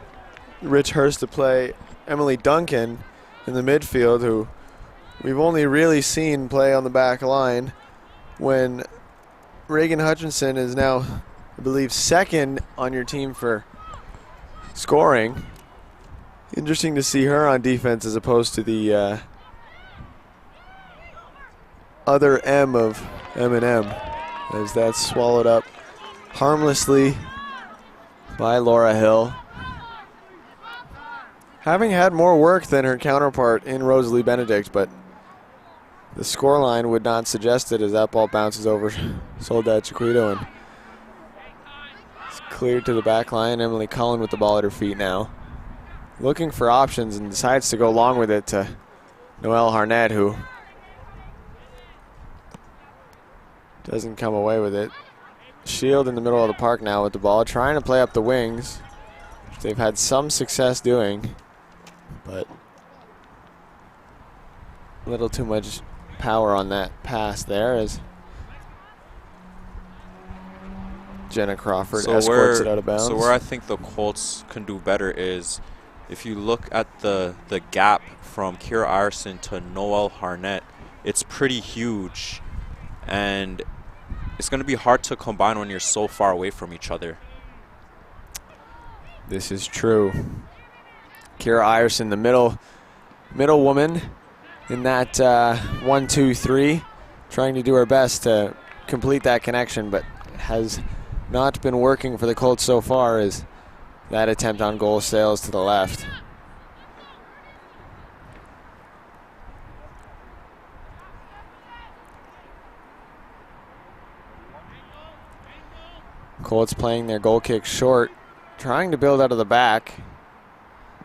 Rich Hurst to play Emily Duncan in the midfield, who we've only really seen play on the back line, when Reagan Hutchinson is now, I believe, second on your team for scoring. Interesting to see her on defense as opposed to the other M of M&M, as that's swallowed up harmlessly by Laura Hill. Having had more work than her counterpart in Rosalie Benedict, but the scoreline would not suggest it as that ball bounces over Soledad Chiquito and it's cleared to the back line. Emily Cullen with the ball at her feet now, looking for options, and decides to go long with it to Noelle Harnett, who doesn't come away with it. Shield in the middle of the park now with the ball, trying to play up the wings, which they've had some success doing, but a little too much power on that pass there as Jenna Crawford escorts it out of bounds. So where I think the Colts can do better is if you look at the gap from Kira Ireson to Noelle Harnett, it's pretty huge, and it's going to be hard to combine when you're so far away from each other. This is true. Kira Ireson, the middle woman in that 1-2-3, trying to do her best to complete that connection, but has not been working for the Colts so far as that attempt on goal sails to the left. Colts playing their goal kick short, trying to build out of the back,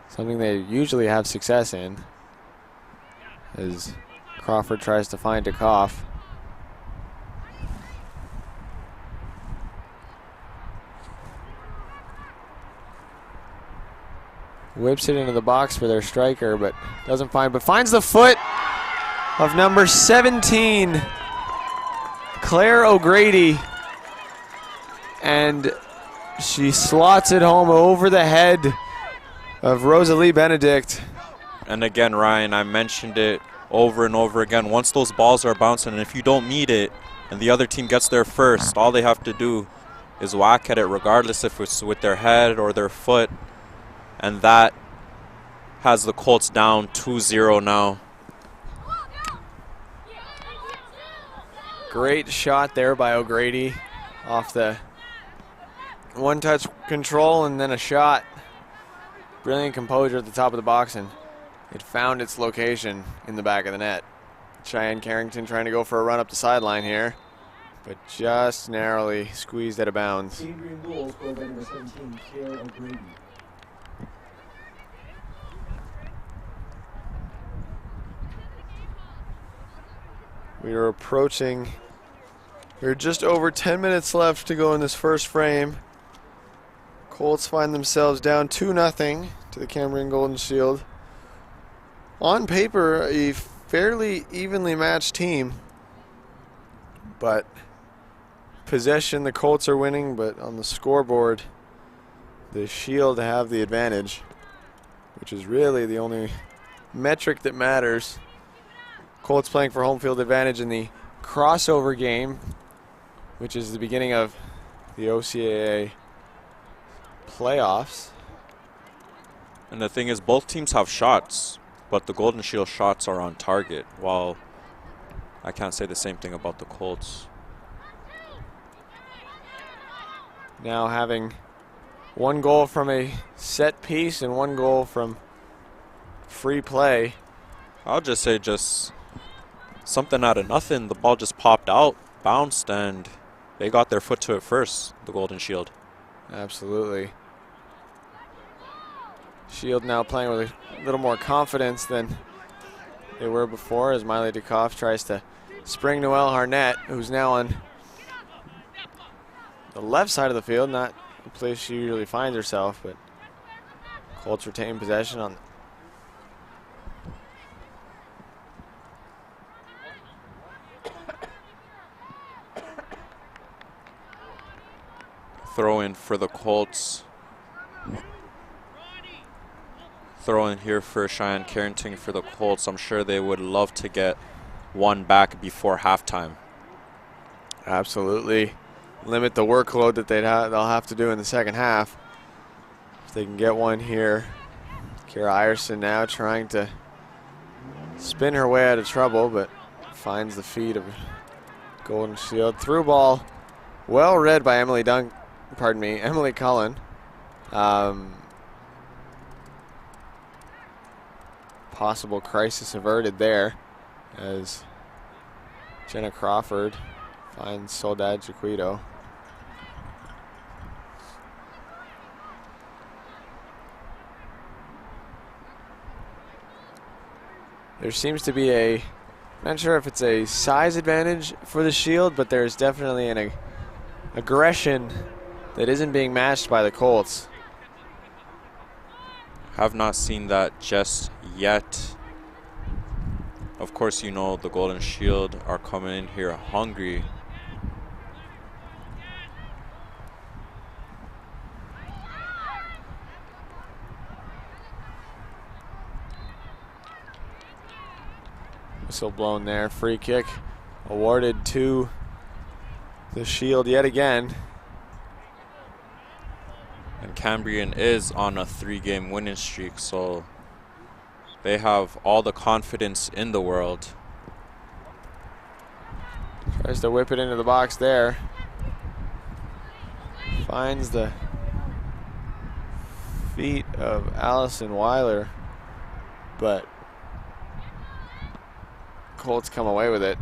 something they usually have success in, as Crawford tries to find Dukoff. Whips it into the box for their striker, but doesn't find, but finds the foot of number 17, Claire O'Grady, and she slots it home over the head of Rosalie Benedict. And again, Ryan, I mentioned it over and over again. Once those balls are bouncing, and if you don't meet it and the other team gets there first, all they have to do is whack at it, regardless if it's with their head or their foot. And that has the Colts down 2-0 now. Great shot there by O'Grady off the one-touch control and then a shot. Brilliant composure at the top of the box, and it found its location in the back of the net. Cheyenne Carrington trying to go for a run up the sideline here. but just narrowly squeezed out of bounds. Cambrian goal scored by number 17, Sarah O'Grady. We are approaching, we're just over 10 minutes left to go in this first frame. Colts find themselves down 2-0 to the Cambrian Golden Shield. On paper, a fairly evenly matched team, but possession, the Colts are winning, but on the scoreboard, the Shield have the advantage, which is really the only metric that matters. Colts playing for home field advantage in the crossover game, which is the beginning of the OCAA playoffs. And the thing is, both teams have shots, but the Golden Shield shots are on target, while I can't say the same thing about the Colts. Now having one goal from a set piece and one goal from free play. I'll just say just something out of nothing. The ball just popped out, bounced, and they got their foot to it first, the Golden Shield. Absolutely. Shield now playing with a little more confidence than they were before as Miley Dukoff tries to spring Noelle Harnett, who's now on the left side of the field, not the place she usually finds herself, but Colts retain possession on. Throw in for the Colts. Throw in here for Cheyenne Carrington for the Colts. I'm sure they would love to get one back before halftime. Absolutely. Limit the workload that they'll have to do in the second half. If they can get one here. Kira Ierson now trying to spin her way out of trouble, but finds the feet of Golden Shield. Through ball, well read by Emily Cullen. Possible crisis averted there as Jenna Crawford finds Soledad Chiquito. There seems to be I'm not sure if it's a size advantage for the Shield, but there's definitely an aggression that isn't being matched by the Colts. Have not seen that just yet. Of course, you know the Golden Shield are coming in here hungry. Whistle blown there. Free kick awarded to the Shield yet again. And Cambrian is on a 3-game winning streak, so they have all the confidence in the world. Tries to whip it into the box there. Finds the feet of Allison Weiler, but Colts come away with it.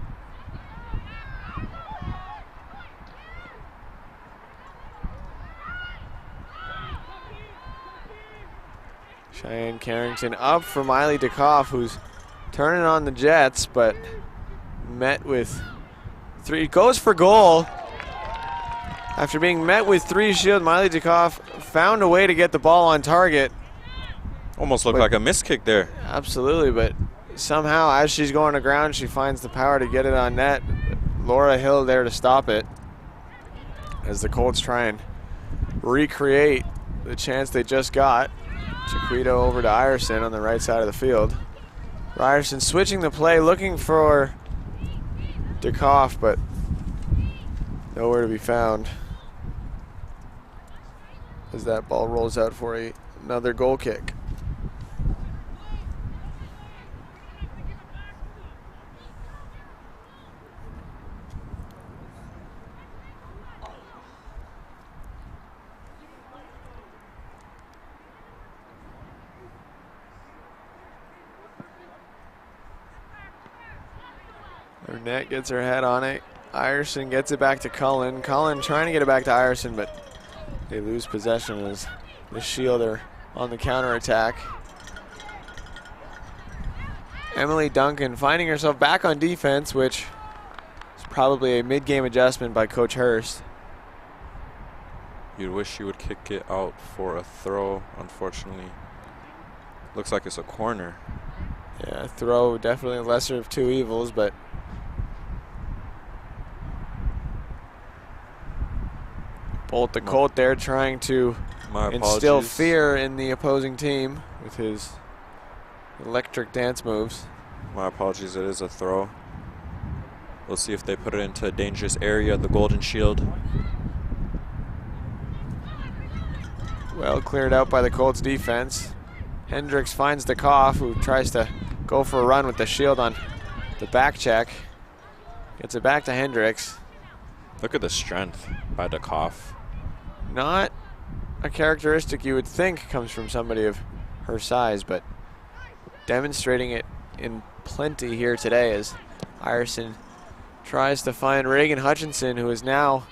Cheyenne Carrington up for Miley Dukoff, who's turning on the Jets, but met with 3. Goes for goal. After being met with 3 Shield, Miley Dukoff found a way to get the ball on target. Almost looked like a missed kick there. Absolutely, but somehow as she's going to ground, she finds the power to get it on net. Laura Hill there to stop it as the Colts try and recreate the chance they just got. Chiquito over to Ierson on the right side of the field. Ryerson switching the play, looking for Dukoff, but nowhere to be found as that ball rolls out for another goal kick. Net gets her head on it, Ireson gets it back to Cullen. Cullen trying to get it back to Ireson, but they lose possession as the Shield are on the counterattack. Emily Duncan finding herself back on defense, which is probably a mid-game adjustment by Coach Hurst. You'd wish she would kick it out for a throw, unfortunately. Looks like it's a corner. Yeah, throw, definitely lesser of two evils, but Bolt the Colt there trying to instill fear in the opposing team with his electric dance moves. My apologies, it is a throw. We'll see if they put it into a dangerous area, the Golden Shield. Well cleared out by the Colts defense. Hendricks finds the Koff, who tries to go for a run with the Shield on the back check. Gets it back to Hendricks. Look at the strength by the Koff. Not a characteristic you would think comes from somebody of her size, but demonstrating it in plenty here today as Ireson tries to find Reagan Hutchinson, who is now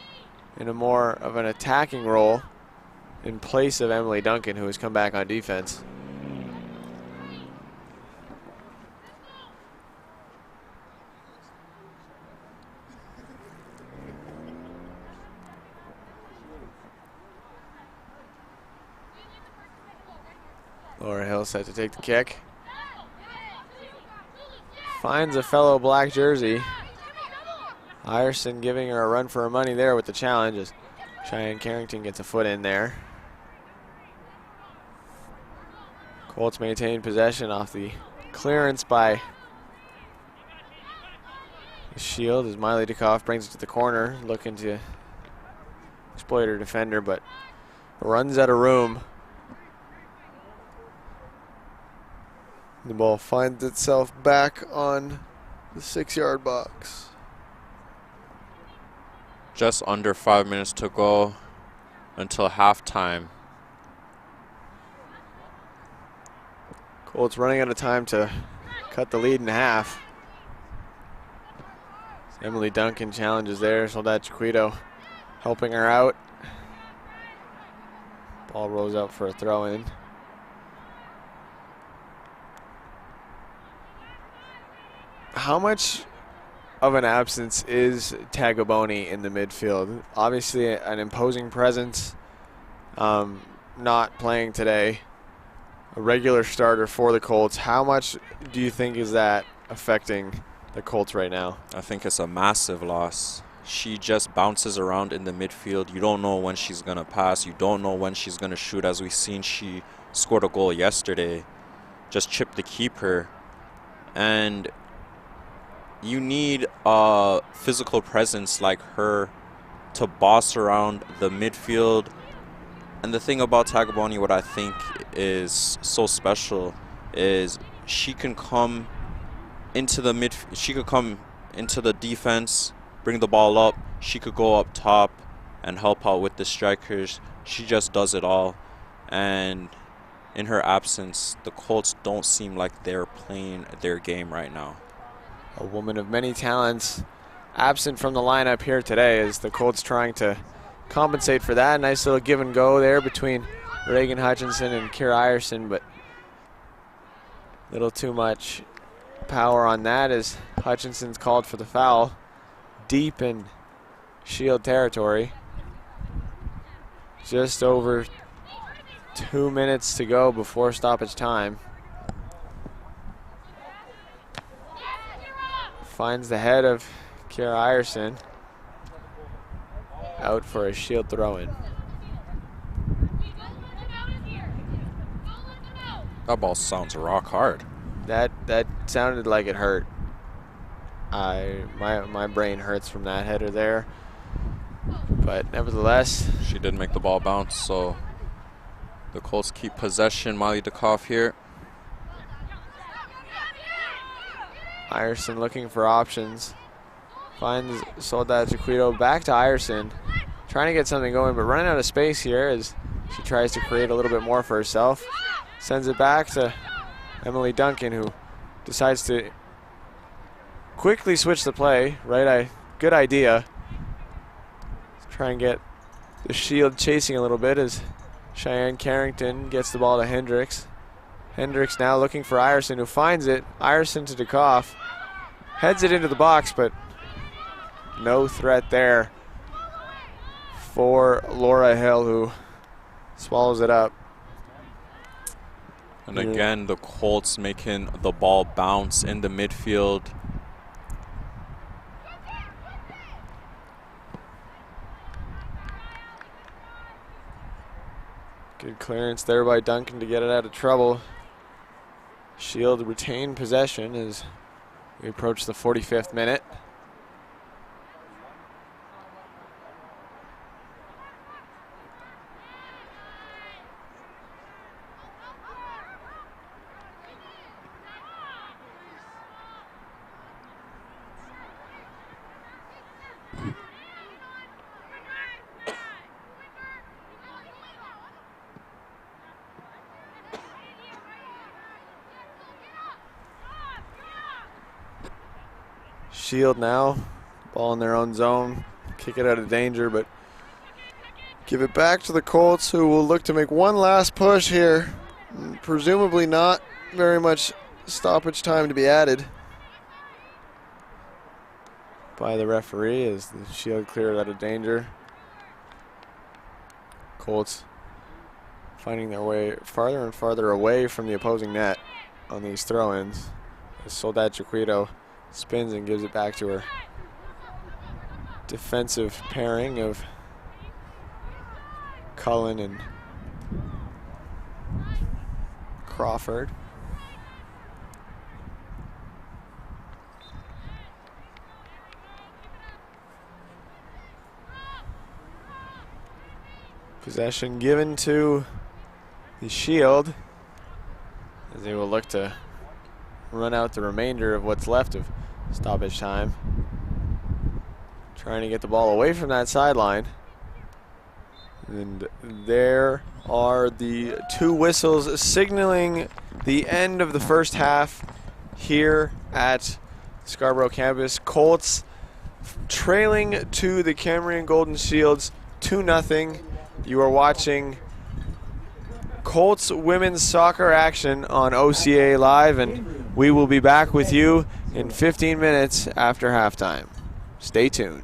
in a more of an attacking role in place of Emily Duncan, who has come back on defense. Laura Hill set to take the kick. Finds a fellow black jersey. Ireson giving her a run for her money there with the challenge as Cheyenne Carrington gets a foot in there. Colts maintain possession off the clearance by the Shield as Miley DeKoff brings it to the corner, looking to exploit her defender, but runs out of room. The ball finds itself back on the 6-yard box. Just under 5 minutes to go until halftime. Colts running out of time to cut the lead in half. Emily Duncan challenges there. Soledad Chiquito helping her out. Ball rolls out for a throw in. How much of an absence is Tagaboni in the midfield? Obviously an imposing presence, not playing today. A regular starter for the Colts. How much do you think is that affecting the Colts right now? I think it's a massive loss. She just bounces around in the midfield. You don't know when she's going to pass. You don't know when she's going to shoot. As we've seen, she scored a goal yesterday. Just chipped the keeper. And you need a physical presence like her to boss around the midfield. And the thing about Tagaboni, what I think is so special, is she can come into the she could come into the defense, bring the ball up. She could go up top and help out with the strikers. She just does it all. And in her absence, the Colts don't seem like they're playing their game right now. A woman of many talents absent from the lineup here today as the Colts trying to compensate for that. Nice little give and go there between Reagan Hutchinson and Kira Ireson, but a little too much power on that as Hutchinson's called for the foul deep in Shield territory. Just over 2 minutes to go before stoppage time. Finds the head of Kira Ireson. Out for a Shield throw-in. That ball sounds rock hard. That sounded like it hurt. My brain hurts from that header there. But nevertheless, she did make the ball bounce, so the Colts keep possession. Miley DeKoff here. Ireson looking for options. Finds Soledad Chiquito back to Ireson. Trying to get something going, but running out of space here as she tries to create a little bit more for herself. Sends it back to Emily Duncan, who decides to quickly switch the play. Right good idea. Let's try and get the Shield chasing a little bit as Cheyenne Carrington gets the ball to Hendricks. Hendricks now looking for Ireson, who finds it. Ireson to Dukoff. Heads it into the box, but no threat there for Laura Hill, who swallows it up. And again, the Colts making the ball bounce in the midfield. Good clearance there by Duncan to get it out of trouble. Shield retained possession as we approach the 45th minute. Shield now, ball in their own zone, kick it out of danger, but give it back to the Colts, who will look to make one last push here. Presumably not very much stoppage time to be added by the referee as the Shield cleared out of danger. Colts finding their way farther and farther away from the opposing net on these throw-ins. As Soldat Jaquito spins and gives it back to her defensive pairing of Cullen and Crawford. Possession given to the Shield as they will look to run out the remainder of what's left of stoppage time. Trying to get the ball away from that sideline. And there are the two whistles signaling the end of the first half here at Scarborough campus. Colts trailing to the Cambrian Golden Shields 2-0. You are watching Colts women's soccer action on OCA Live, and we will be back with you in 15 minutes after halftime. Stay tuned.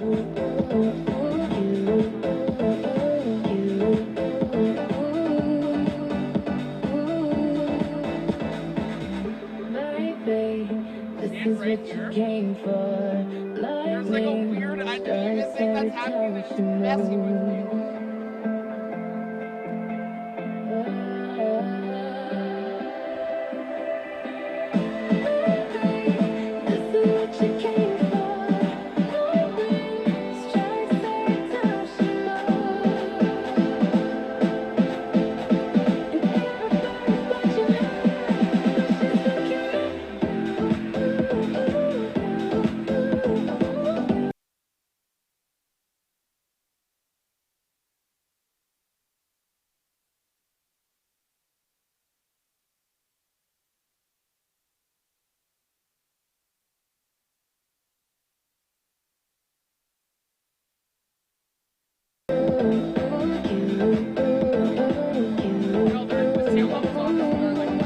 This is what you came for. There's like a weird uneven thing that's happening that's messy with me. Well, there's two levels on this where like 100%,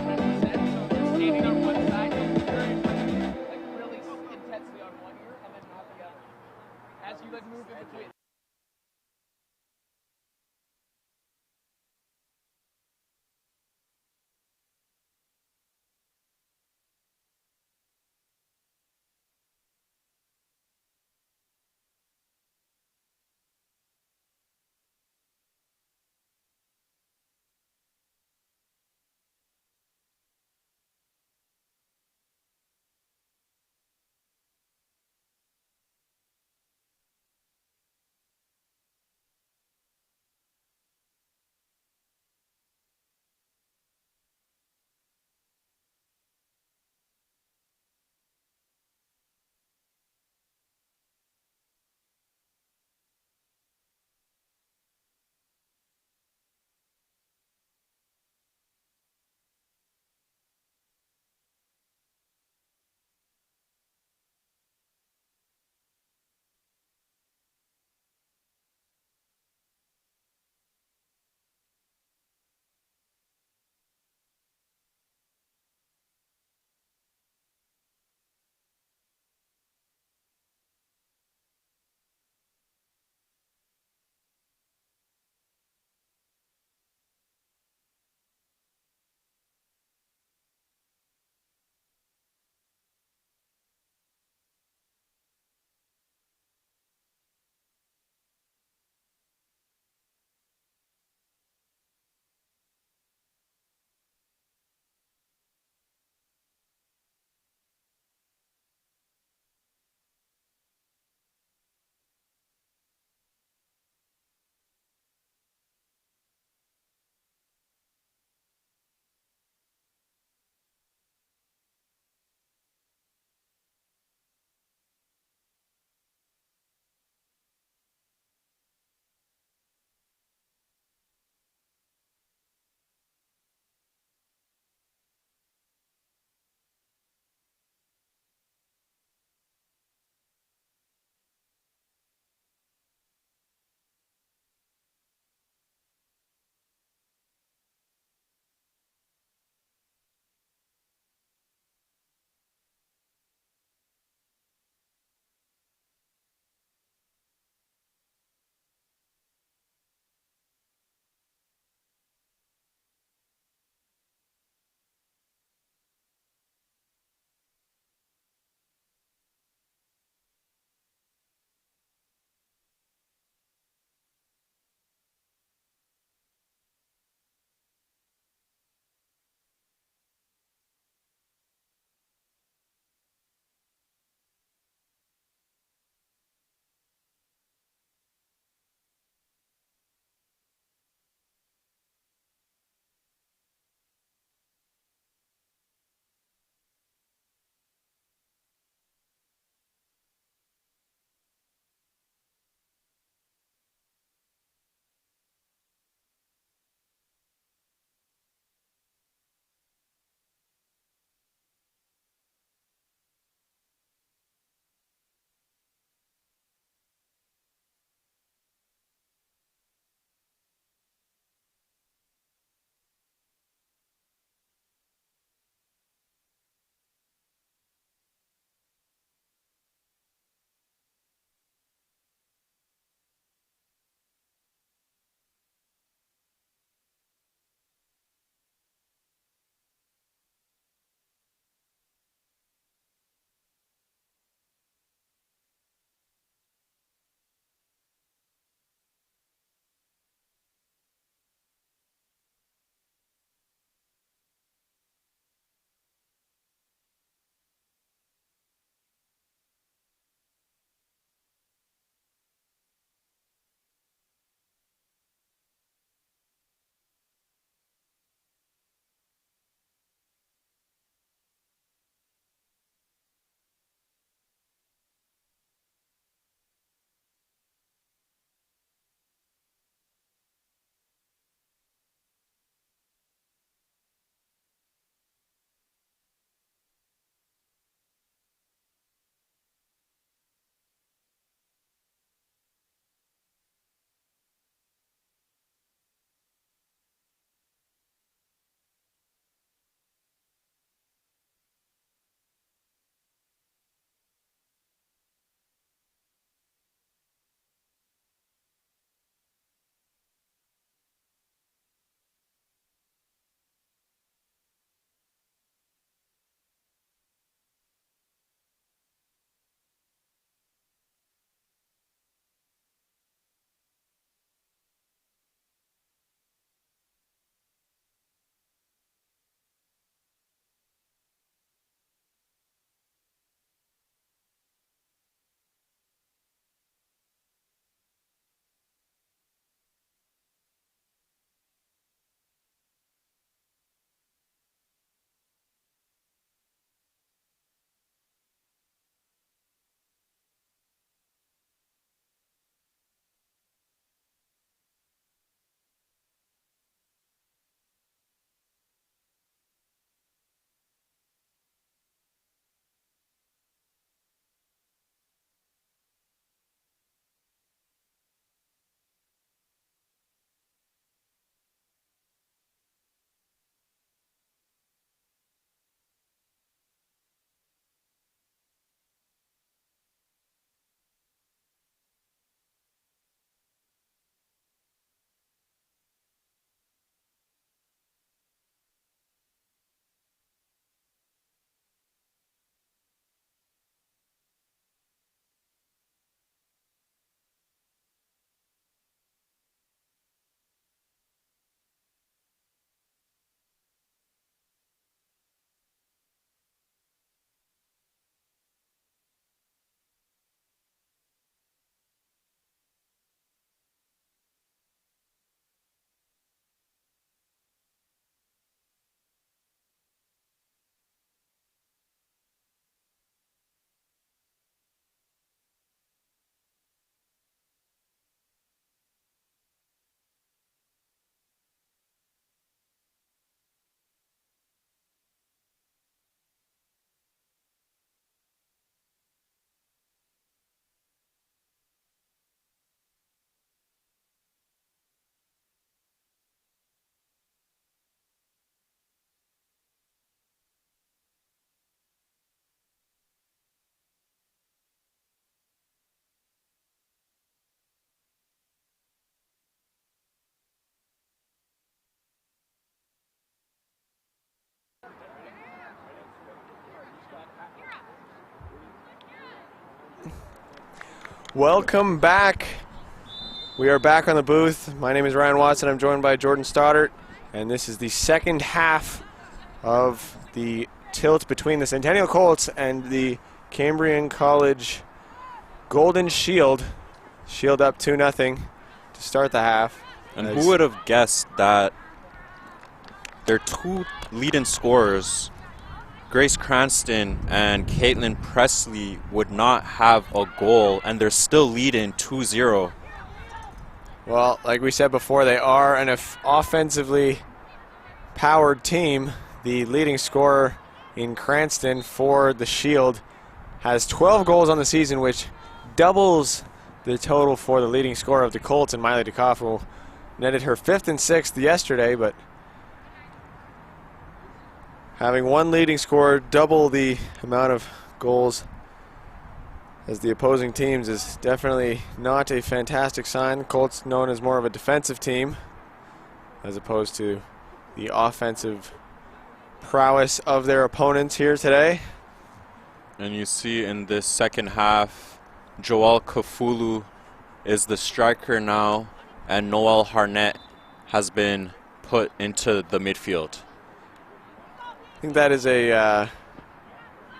so if you're standing on one side, you'll hear it like really intensely on one ear and then not the other. As you like move in between. Welcome back. We are back on the booth. My name is Ryan Watson. I'm joined by Jordan Stoddart, and this is the second half of the tilt between the Centennial Colts and the Cambrian College Golden Shield. Shield up 2-0 to start the half. And who would have guessed that their two leading scorers, Grace Cranston and Caitlin Presley, would not have a goal, and they're still leading 2-0. Well, like we said before, they are an offensively powered team. The leading scorer in Cranston for the Shield has 12 goals on the season, which doubles the total for the leading scorer of the Colts, and Miley DeKoff, who netted her 5th and 6th yesterday, but having one leading scorer double the amount of goals as the opposing teams is definitely not a fantastic sign. Colts known as more of a defensive team as opposed to the offensive prowess of their opponents here today. And you see in this second half, Joel Kafulu is the striker now, and Noel Harnett has been put into the midfield. I think that is a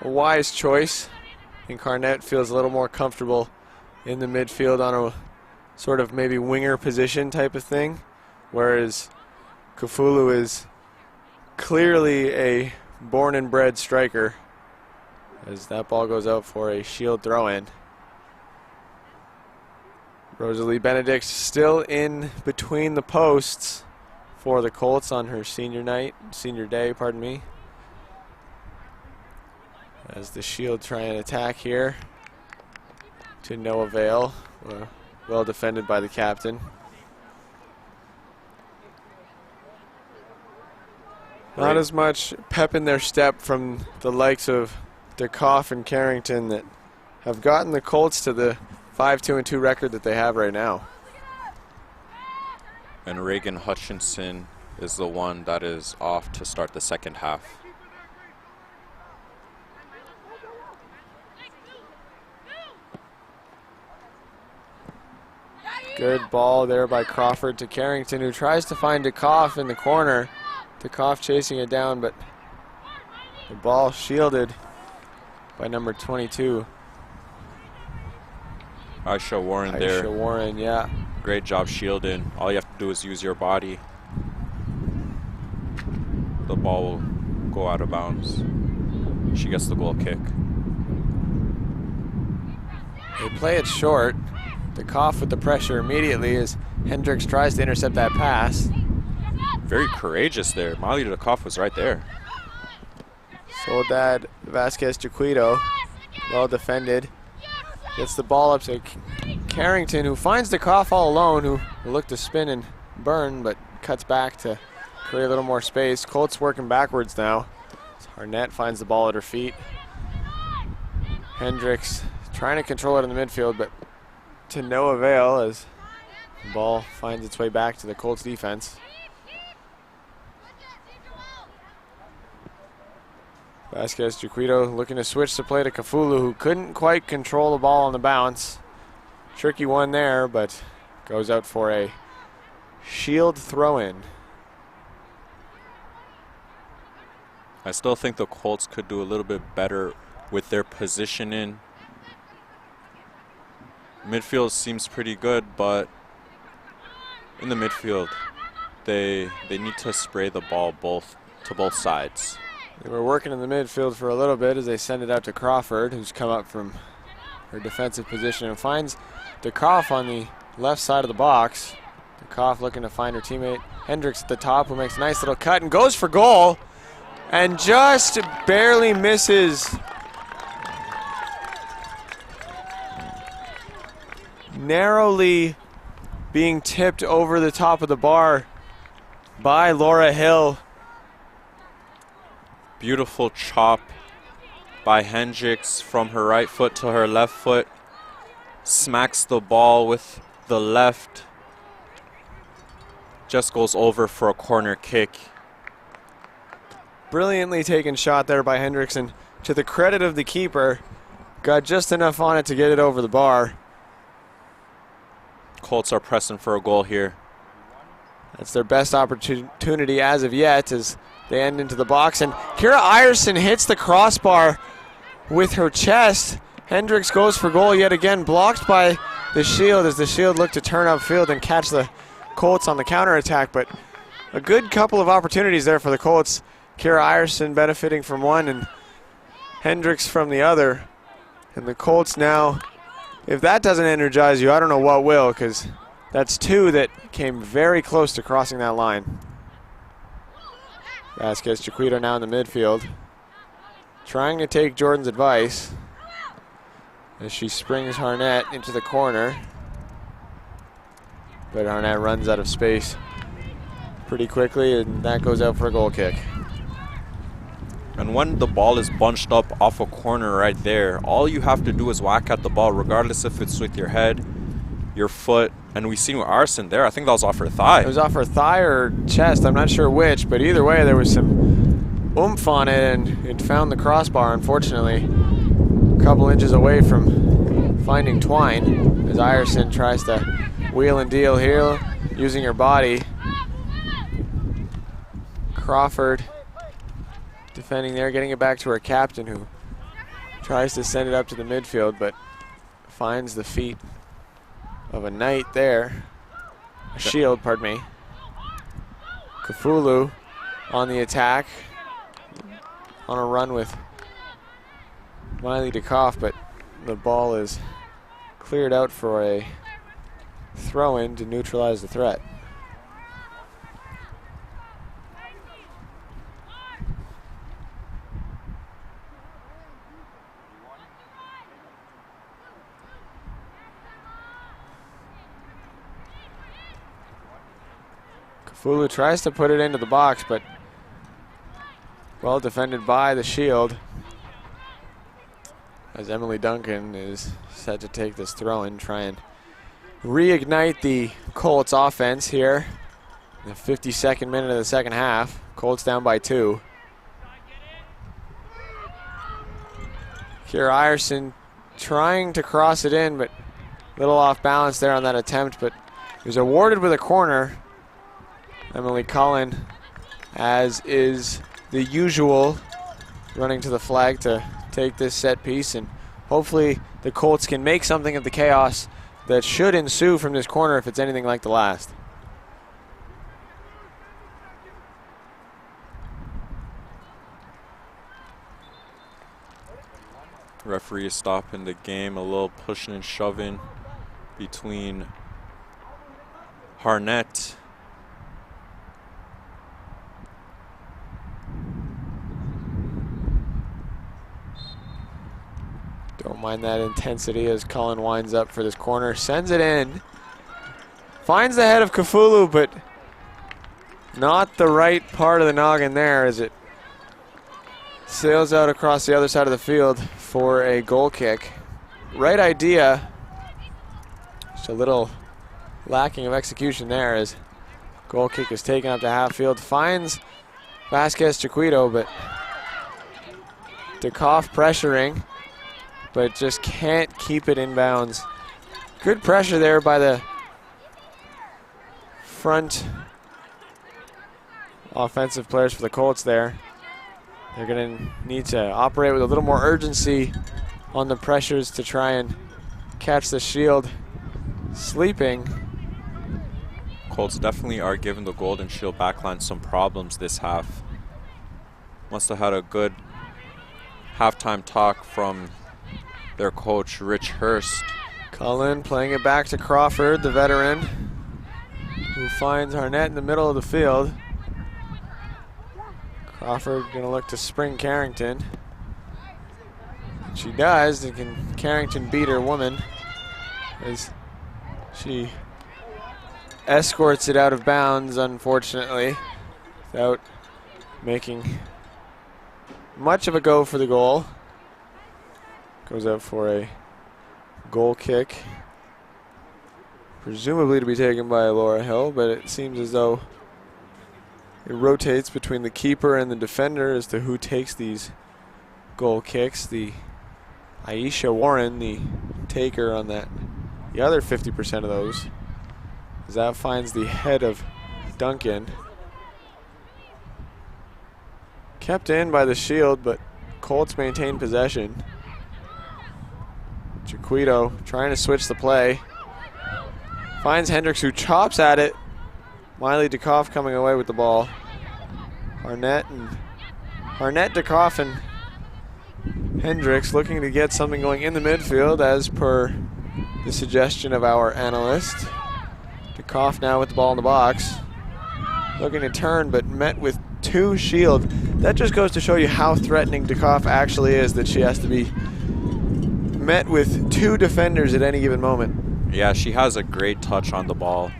wise choice. I think Harnett feels a little more comfortable in the midfield on a sort of maybe winger position type of thing, whereas Kafulu is clearly a born and bred striker, as that ball goes out for a Shield throw-in. Rosalie Benedict still in between the posts for the Colts on her senior day, pardon me. As the Shield try and attack here, to no avail. Well defended by the captain. Not as much pep in their step from the likes of DeKoff and Carrington that have gotten the Colts to the 5-2-2 record that they have right now. And Reagan Hutchinson is the one that is off to start the second half. Good ball there by Crawford to Carrington, who tries to find DeKoff in the corner. DeKoff chasing it down, but the ball shielded by number 22. Aisha Warren there. Aisha Warren, yeah. Great job shielding. All you have to do is use your body. The ball will go out of bounds. She gets the goal kick. They play it short. DeKoff with the pressure immediately as Hendricks tries to intercept that pass. Very courageous there. Molly DeKoff was right there. Soledad Vasquez Jaquito, well defended. Gets the ball up to Carrington, who finds DeKoff all alone, who looked to spin and burn, but cuts back to create a little more space. Colts working backwards now. Harnett finds the ball at her feet. Hendricks trying to control it in the midfield, but to no avail as the ball finds its way back to the Colts defense. Vasquez Jaquito looking to switch the play to Kafulu, who couldn't quite control the ball on the bounce. Tricky one there, but goes out for a Shield throw-in. I still think the Colts could do a little bit better with their positioning. Midfield seems pretty good, but in the midfield, they need to spray the ball to both sides. They were working in the midfield for a little bit as they send it out to Crawford, who's come up from her defensive position and finds DeKoff on the left side of the box. DeKoff looking to find her teammate Hendricks at the top, who makes a nice little cut and goes for goal and just barely misses. Narrowly being tipped over the top of the bar by Laura Hill. Beautiful chop by Hendricks from her right foot to her left foot. Smacks the ball with the left. Just goes over for a corner kick. Brilliantly taken shot there by Hendricks, and to the credit of the keeper, got just enough on it to get it over the bar. Colts are pressing for a goal here. That's their best opportunity as of yet as they end into the box. And Kira Ireson hits the crossbar with her chest. Hendricks goes for goal yet again, blocked by the Shield as the Shield look to turn upfield and catch the Colts on the counterattack. But a good couple of opportunities there for the Colts. Kira Ireson benefiting from one and Hendricks from the other. And the Colts now, if that doesn't energize you, I don't know what will, because that's two that came very close to crossing that line. Vasquez Chiquito now in the midfield, trying to take Jordan's advice as she springs Harnett into the corner. But Harnett runs out of space pretty quickly, and that goes out for a goal kick. And when the ball is bunched up off a corner right there, all you have to do is whack at the ball, regardless if it's with your head, your foot. And we've seen with Arson there, I think that was off her thigh. It was off her thigh or chest, I'm not sure which, but either way there was some oomph on it and it found the crossbar, unfortunately. A couple inches away from finding twine as Ireson tries to wheel and deal here using her body. Crawford defending there, getting it back to her captain who tries to send it up to the midfield but finds the feet of a knight there. A Shield, pardon me. Kafulu on the attack. On a run with Miley DeKoff, but the ball is cleared out for a throw-in to neutralize the threat. Kafulu tries to put it into the box, but well defended by the Shield. As Emily Duncan is set to take this throw and try and reignite the Colts offense here. In the 52nd minute of the second half. Colts down by 2. Kira Ireson trying to cross it in, but a little off balance there on that attempt, but it was awarded with a corner. Emily Cullen, as is the usual, running to the flag to take this set piece, and hopefully the Colts can make something of the chaos that should ensue from this corner if it's anything like the last. Referee is stopping the game, a little pushing and shoving between Harnett Don't mind that intensity as Cullen winds up for this corner, sends it in, finds the head of Kafulu, but not the right part of the noggin there as it sails out across the other side of the field for a goal kick. Right idea, just a little lacking of execution there as goal kick is taken up to half field, finds Vasquez Chiquito, but DeKoff pressuring, but just can't keep it in bounds. Good pressure there by the front offensive players for the Colts there. They're going to need to operate with a little more urgency on the pressures to try and catch the Shield sleeping. Colts definitely are giving the Golden Shield backline some problems this half. Must have had a good halftime talk from their coach, Rich Hurst. Cullen playing it back to Crawford, the veteran, who finds Harnett in the middle of the field. Crawford gonna look to spring Carrington. She does, and can Carrington beat her woman as she escorts it out of bounds, unfortunately, without making much of a go for the goal. Goes out for a goal kick, presumably to be taken by Laura Hill, but it seems as though it rotates between the keeper and the defender as to who takes these goal kicks. The Aisha Warren, the taker on that, the other 50% of those. as that finds the head of Duncan. Kept in by the Shield, but Colts maintain possession. Jaquito trying to switch the play. Finds Hendricks, who chops at it. Miley DeKoff coming away with the ball. Arnett, DeKoff, and Hendricks looking to get something going in the midfield as per the suggestion of our analyst. DeKoff now with the ball in the box. Looking to turn, but met with 2 Shield. That just goes to show you how threatening DeKoff actually is, that she has to be met with 2 defenders at any given moment. Yeah, she has a great touch on the ball.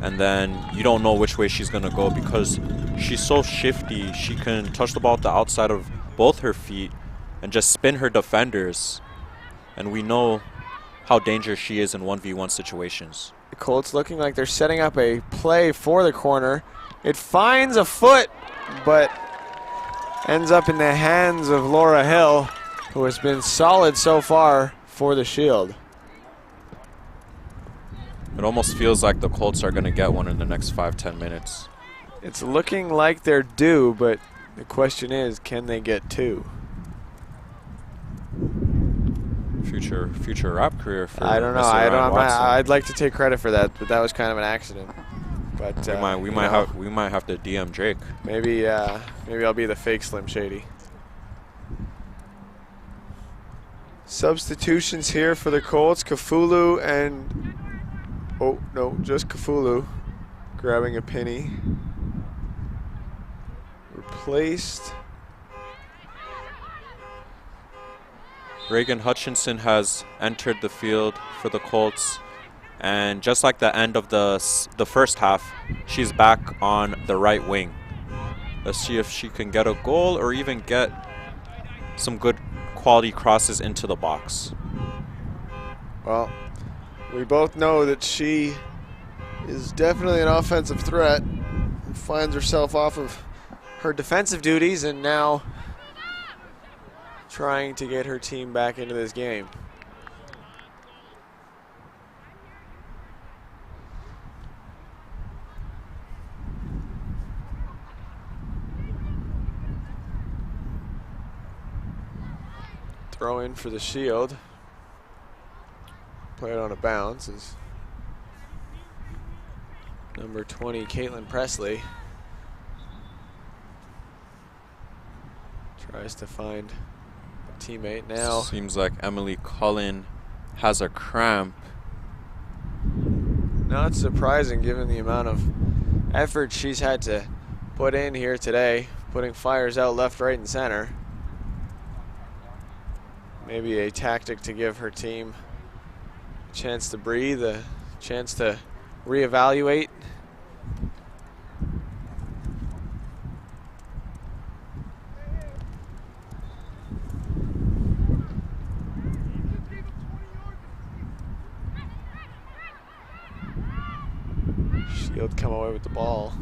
And then you don't know which way she's going to go because she's so shifty. She can touch the ball at the outside of both her feet and just spin her defenders. And we know how dangerous she is in 1v1 situations. The Colts looking like they're setting up a play for the corner. It finds a foot, but ends up in the hands of Laura Hill, who has been solid so far for the Shield. It almost feels like the Colts are going to get one in the next 5-10 minutes. It's looking like they're due, but the question is, can they get 2? Future rap career for I don't know. I'd like to take credit for that, but that was kind of an accident. But we might have to DM Drake. Maybe I'll be the fake Slim Shady. Substitutions here for the Colts. Kafulu and just Kafulu grabbing a penny. Replaced. Reagan Hutchinson has entered the field for the Colts, and just like the end of the first half, she's back on the right wing. Let's see if she can get a goal or even get some good quality crosses into the box. Well, we both know that she is definitely an offensive threat and finds herself off of her defensive duties and now trying to get her team back into this game. Throw in for the Shield. Play it on a bounce is number 20, Caitlin Presley. Tries to find a teammate now. Seems like Emily Cullen has a cramp. Not surprising given the amount of effort she's had to put in here today, putting fires out left, right, and center. Maybe a tactic to give her team a chance to breathe, a chance to reevaluate. Shield come away with the ball.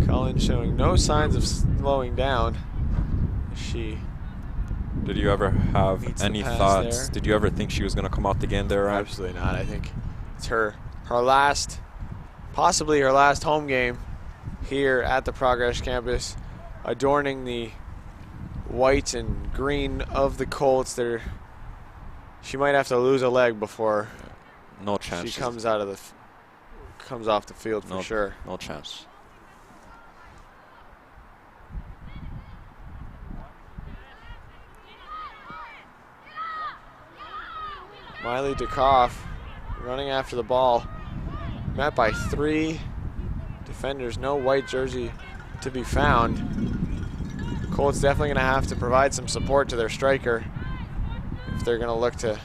Cullen showing no signs of slowing down. Did you ever have any thoughts? There. Did you ever think she was going to come out the game there, Ryan? Absolutely not. I think it's her last, possibly her last home game here at the Progress campus, adorning the white and green of the Colts. She might have to lose a leg before no chance. She comes off the field for sure. No chance. Miley DeKoff running after the ball, met by 3 defenders, no white jersey to be found. Colts definitely going to have to provide some support to their striker if they're going to look to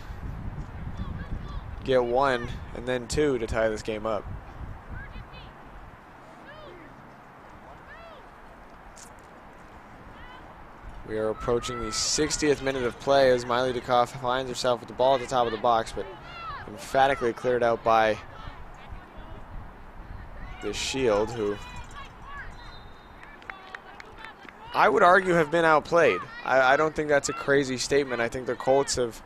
get 1 and then 2 to tie this game up. We are approaching the 60th minute of play as Miley DeKoff finds herself with the ball at the top of the box, but emphatically cleared out by the Shield, who I would argue have been outplayed. I don't think that's a crazy statement. I think the Colts have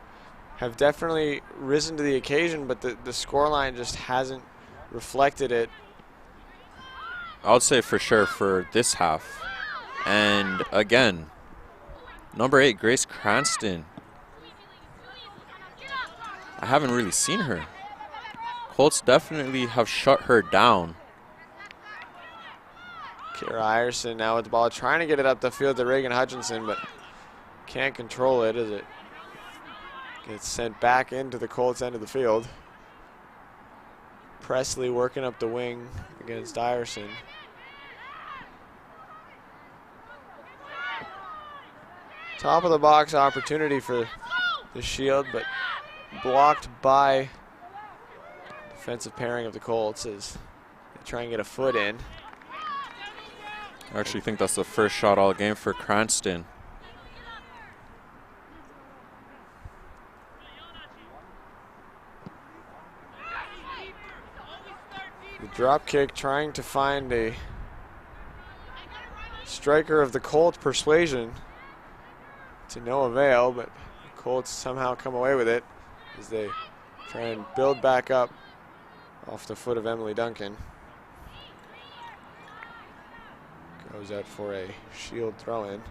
have definitely risen to the occasion, but the scoreline just hasn't reflected it. I would say for sure for this half. And again, number 8, Grace Cranston. I haven't really seen her. Colts definitely have shut her down. Kira Iverson now with the ball, trying to get it up the field to Reagan Hutchinson, but can't control it as it gets sent back into the Colts end of the field. Presley working up the wing against Iverson. Top of the box opportunity for the Shield, but blocked by defensive pairing of the Colts as they try and get a foot in. I actually think that's the first shot all game for Cranston. The drop kick trying to find a striker of the Colts persuasion to no avail, but the Colts somehow come away with it as they try and build back up off the foot of Emily Duncan. Goes out for a Shield throw-in.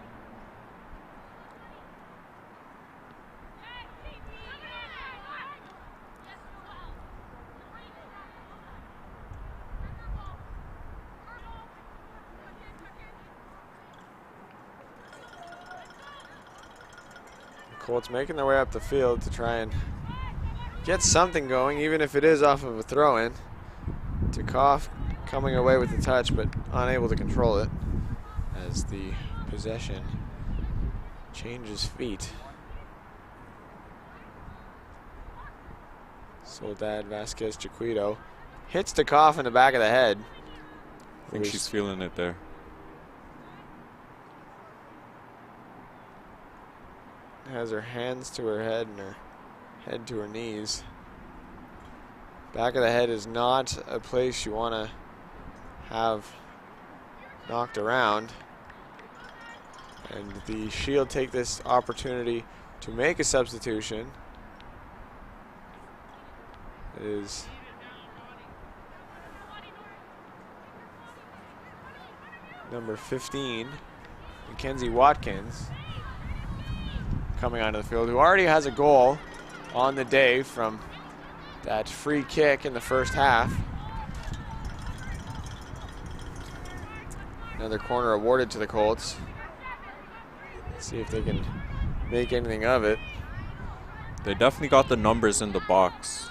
The Colts making their way up the field to try and get something going, even if it is off of a throw-in. Tikoff coming away with the touch, but unable to control it as the possession changes feet. Soledad Vasquez Chiquito hits Tikoff in the back of the head. I think she's feeling it there. Has her hands to her head and her head to her knees. Back of the head is not a place you want to have knocked around. And the Shield take this opportunity to make a substitution. It is number 15, Mackenzie Watkins, coming onto the field, who already has a goal on the day from that free kick in the first half. Another corner awarded to the Colts. Let's see if they can make anything of it. They definitely got the numbers in the box.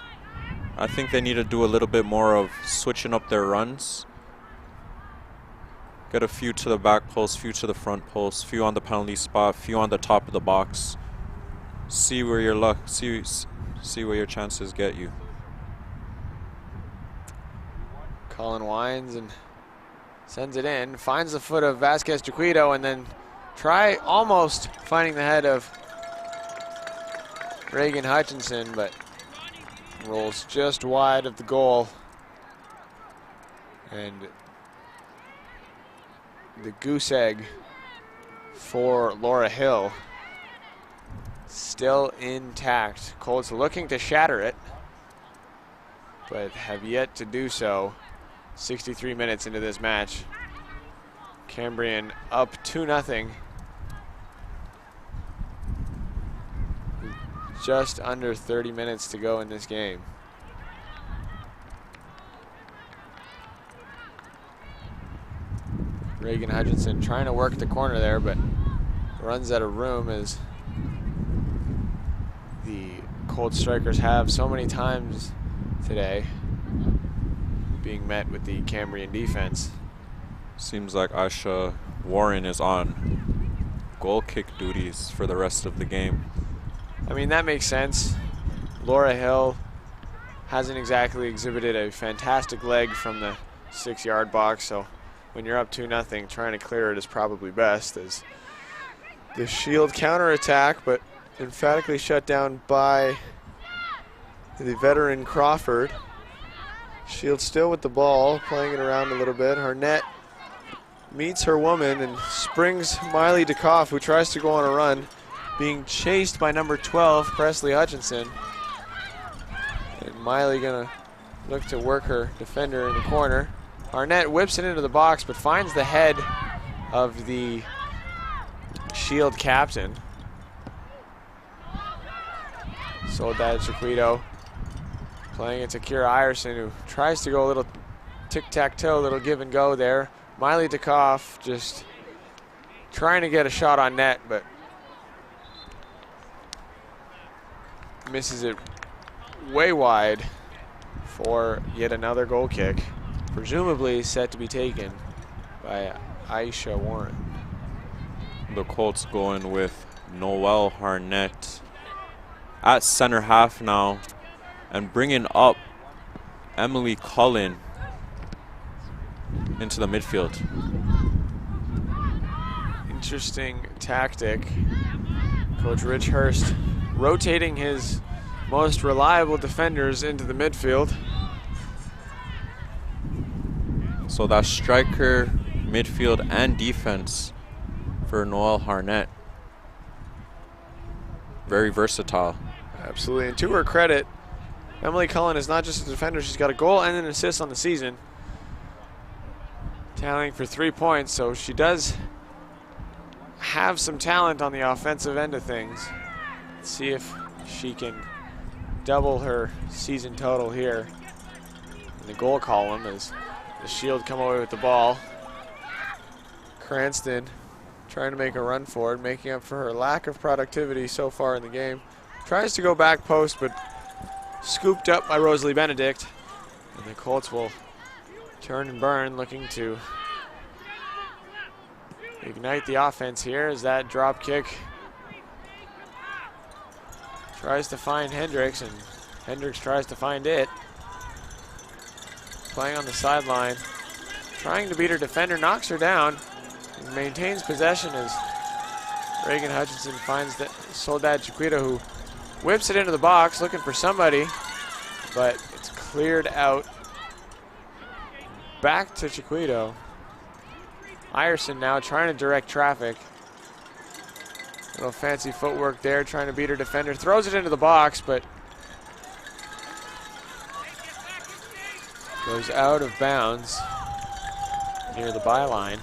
I think they need to do a little bit more of switching up their runs. Get a few to the back post, few to the front post, few on the penalty spot, few on the top of the box. See where your luck, see where your chances get you. Colin winds and sends it in, finds the foot of Vasquez Chiquito, and then try almost finding the head of Reagan Hutchinson, but rolls just wide of the goal. And the goose egg for Laura Hill still intact. Colts looking to shatter it, but have yet to do so. 63 minutes into this match. Cambrian up 2-0. Just under 30 minutes to go in this game. Reagan Hutchinson trying to work the corner there, but runs out of room as the Colts strikers have so many times today, being met with the Cambrian defense. Seems like Aisha Warren is on goal kick duties for the rest of the game. I mean, that makes sense. Laura Hill hasn't exactly exhibited a fantastic leg from the 6-yard box, so when you're up 2-0, trying to clear it is probably best, as the Shield counterattack, but emphatically shut down by the veteran Crawford. Shield still with the ball, playing it around a little bit. Harnett meets her woman and springs Miley Dukoff, who tries to go on a run, being chased by number 12, Presley Hutchinson. And Miley gonna look to work her defender in the corner. Arnett whips it into the box, but finds the head of the Shield captain. Soledad Chiquito playing it to Kira Iverson, who tries to go a little tic-tac-toe, a little give and go there. Miley Dukoff just trying to get a shot on net, but misses it way wide for yet another goal kick, presumably set to be taken by Aisha Warren. The Colts going with Noelle Harnett at center half now, and bringing up Emily Cullen into the midfield. Interesting tactic. Coach Rich Hurst rotating his most reliable defenders into the midfield. So that's striker, midfield, and defense for Noelle Harnett. Very versatile. Absolutely, and to her credit, Emily Cullen is not just a defender, she's got a goal and an assist on the season. Tallying for 3 points, so she does have some talent on the offensive end of things. Let's see if she can double her season total here in the goal column as the Shield come away with the ball. Cranston trying to make a run for it, making up for her lack of productivity so far in the game. Tries to go back post, but scooped up by Rosalie Benedict. And the Colts will turn and burn, looking to ignite the offense here as that drop kick tries to find Hendricks, and Hendricks tries to find it. Playing on the sideline, trying to beat her defender, knocks her down, and maintains possession as Reagan Hutchinson finds that Soledad Chiquito, who whips it into the box looking for somebody, but it's cleared out. Back to Chiquito. Iverson now trying to direct traffic. Little fancy footwork there, trying to beat her defender. Throws it into the box, but goes out of bounds near the byline.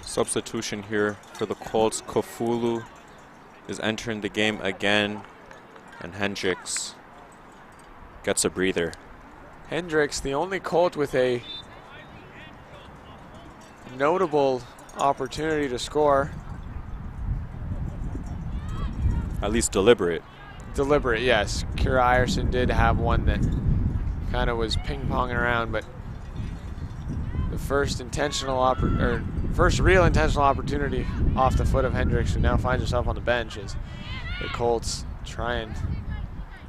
Substitution here for the Colts. Kofulu is entering the game again, and Hendricks gets a breather. Hendricks, the only Colt with a notable opportunity to score. At least deliberate. Deliberate, yes. Kira Iverson did have one that kind of was ping-ponging around, but the first real intentional opportunity off the foot of Hendricks, who now finds herself on the bench as the Colts try and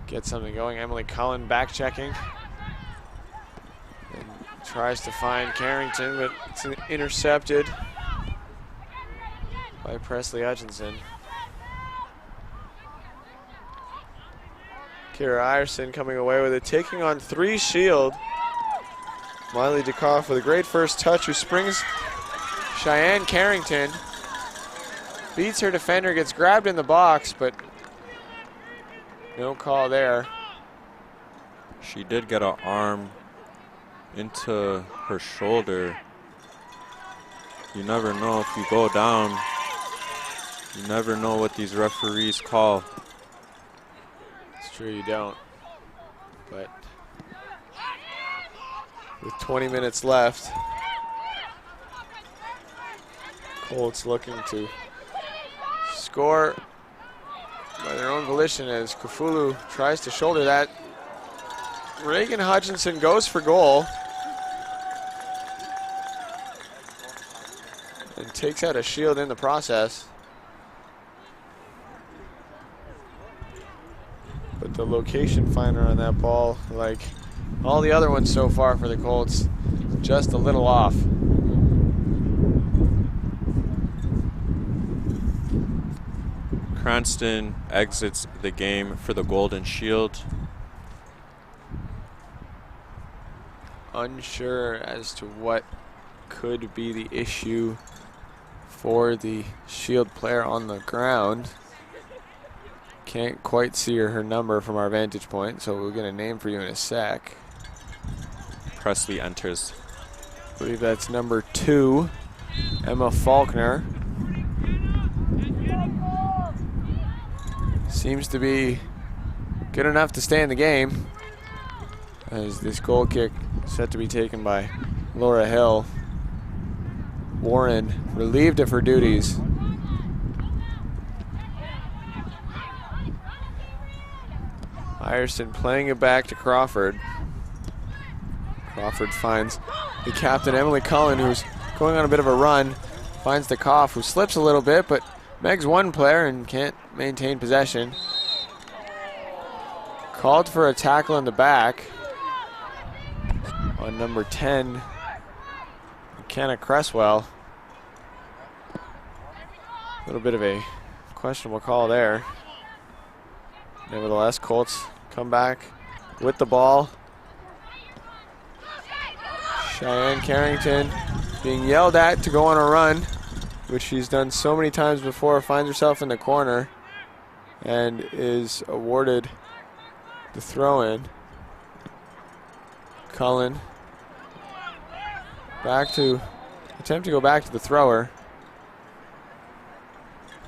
get something going. Emily Cullen back checking. And tries to find Carrington, but it's intercepted by Presley Hutchinson. Kira Iverson coming away with it, taking on 3 Shield. Miley Dukoff with a great first touch, who springs Cheyenne Carrington. Beats her defender, gets grabbed in the box, but no call there. She did get an arm into her shoulder. You never know if you go down. You never know what these referees call. It's true, you don't. But with 20 minutes left, Colts looking to score by their own volition as Kofulu tries to shoulder that. Reagan Hutchinson goes for goal and takes out a Shield in the process. But the location finder on that ball, like all the other ones so far for the Colts, just a little off. Cranston exits the game for the Golden Shield. Unsure as to what could be the issue for the Shield player on the ground. Can't quite see her number from our vantage point, so we'll get a name for you in a sec. Presley enters. I believe that's number 2, Emma Faulkner. Seems to be good enough to stay in the game, as this goal kick set to be taken by Laura Hill. Warren relieved of her duties. Ireson playing it back to Crawford. Crawford finds the captain, Emily Cullen, who's going on a bit of a run. Finds the Koff, who slips a little bit, but Meg's one player and can't maintain possession. Called for a tackle in the back on number 10, McKenna Cresswell. A little bit of a questionable call there. Nevertheless, Colts come back with the ball. Cheyenne Carrington being yelled at to go on a run, which she's done so many times before, finds herself in the corner and is awarded the throw-in. Cullen attempt to go back to the thrower.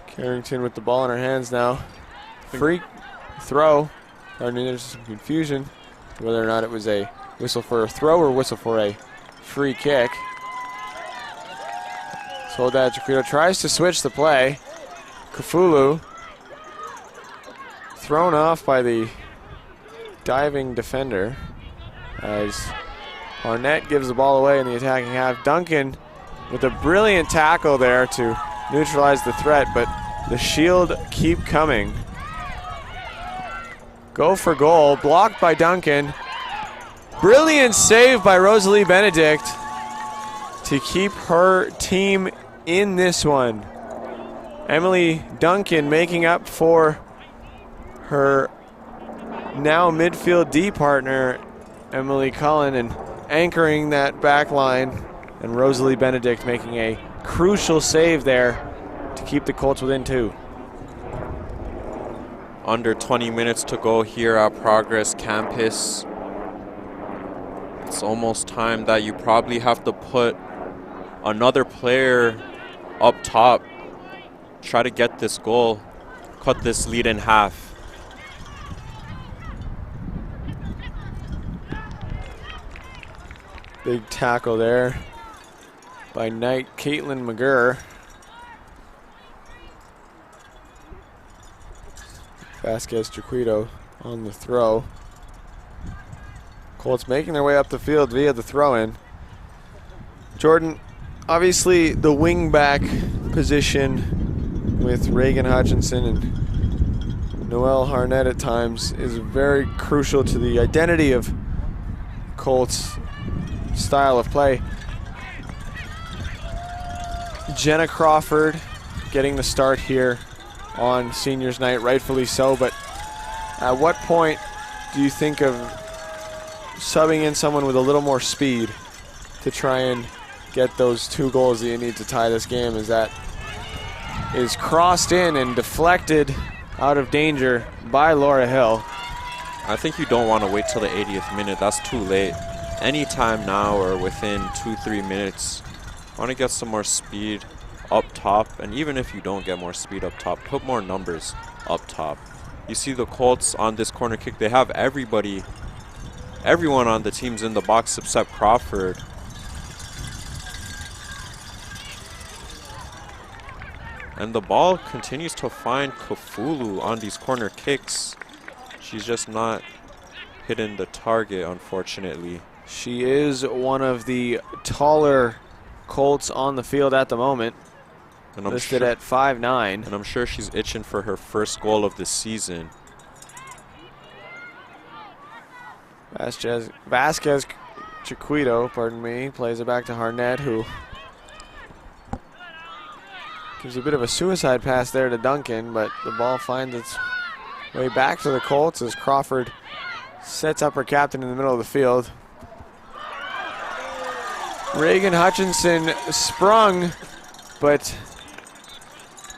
Carrington with the ball in her hands now. Free throw. Pardon me, there's some confusion whether or not it was a whistle for a throw or whistle for a free kick. Soledad Jaquito tries to switch the play. Kafulu thrown off by the diving defender as Arnett gives the ball away in the attacking half. Duncan with a brilliant tackle there to neutralize the threat, but the Shield keep coming. Go for goal, blocked by Duncan. Brilliant save by Rosalie Benedict to keep her team in this one. Emily Duncan making up for her now midfield D partner, Emily Cullen, and anchoring that back line, and Rosalie Benedict making a crucial save there to keep the Colts within 2. Under 20 minutes to go here at Progress Campus. It's almost time that you probably have to put another player up top. Try to get this goal, cut this lead in half. Big tackle there by Knight Caitlin McGurr. Vasquez Jaquito on the throw. Colts making their way up the field via the throw-in. Jordan, obviously the wing-back position with Reagan Hutchinson and Noelle Harnett at times is very crucial to the identity of Colts' style of play. Jenna Crawford getting the start here on Seniors Night, rightfully so, but at what point do you think of subbing in someone with a little more speed to try and get those 2 goals that you need to tie this game, as that is crossed in and deflected out of danger by Laura Hill? I think you don't want to wait till the 80th minute. That's too late. Anytime now or within 2-3 minutes, want to get some more speed up top, and even if you don't get more speed up top, put more numbers up top. You see the Colts on this corner kick, they have everyone on the team's in the box except Crawford. And the ball continues to find Kafulu on these corner kicks. She's just not hitting the target, unfortunately. She is one of the taller Colts on the field at the moment, and I'm listed at 5'9". And I'm sure she's itching for her first goal of the season. Vasquez Chiquito, pardon me, plays it back to Harnett, who gives a bit of a suicide pass there to Duncan, but the ball finds its way back to the Colts as Crawford sets up her captain in the middle of the field. Reagan Hutchinson sprung, but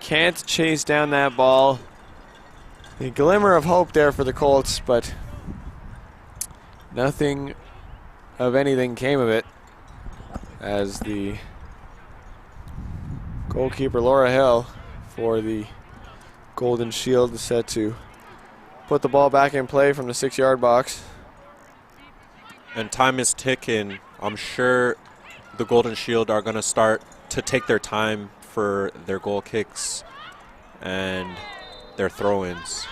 Can't chase down that ball. A glimmer of hope there for the Colts, but nothing of anything came of it, as the goalkeeper Laura Hill for the Golden Shield is set to put the ball back in play from the 6-yard box. And time is ticking. I'm sure the Golden Shield are going to start to take their time for their goal kicks and their throw-ins.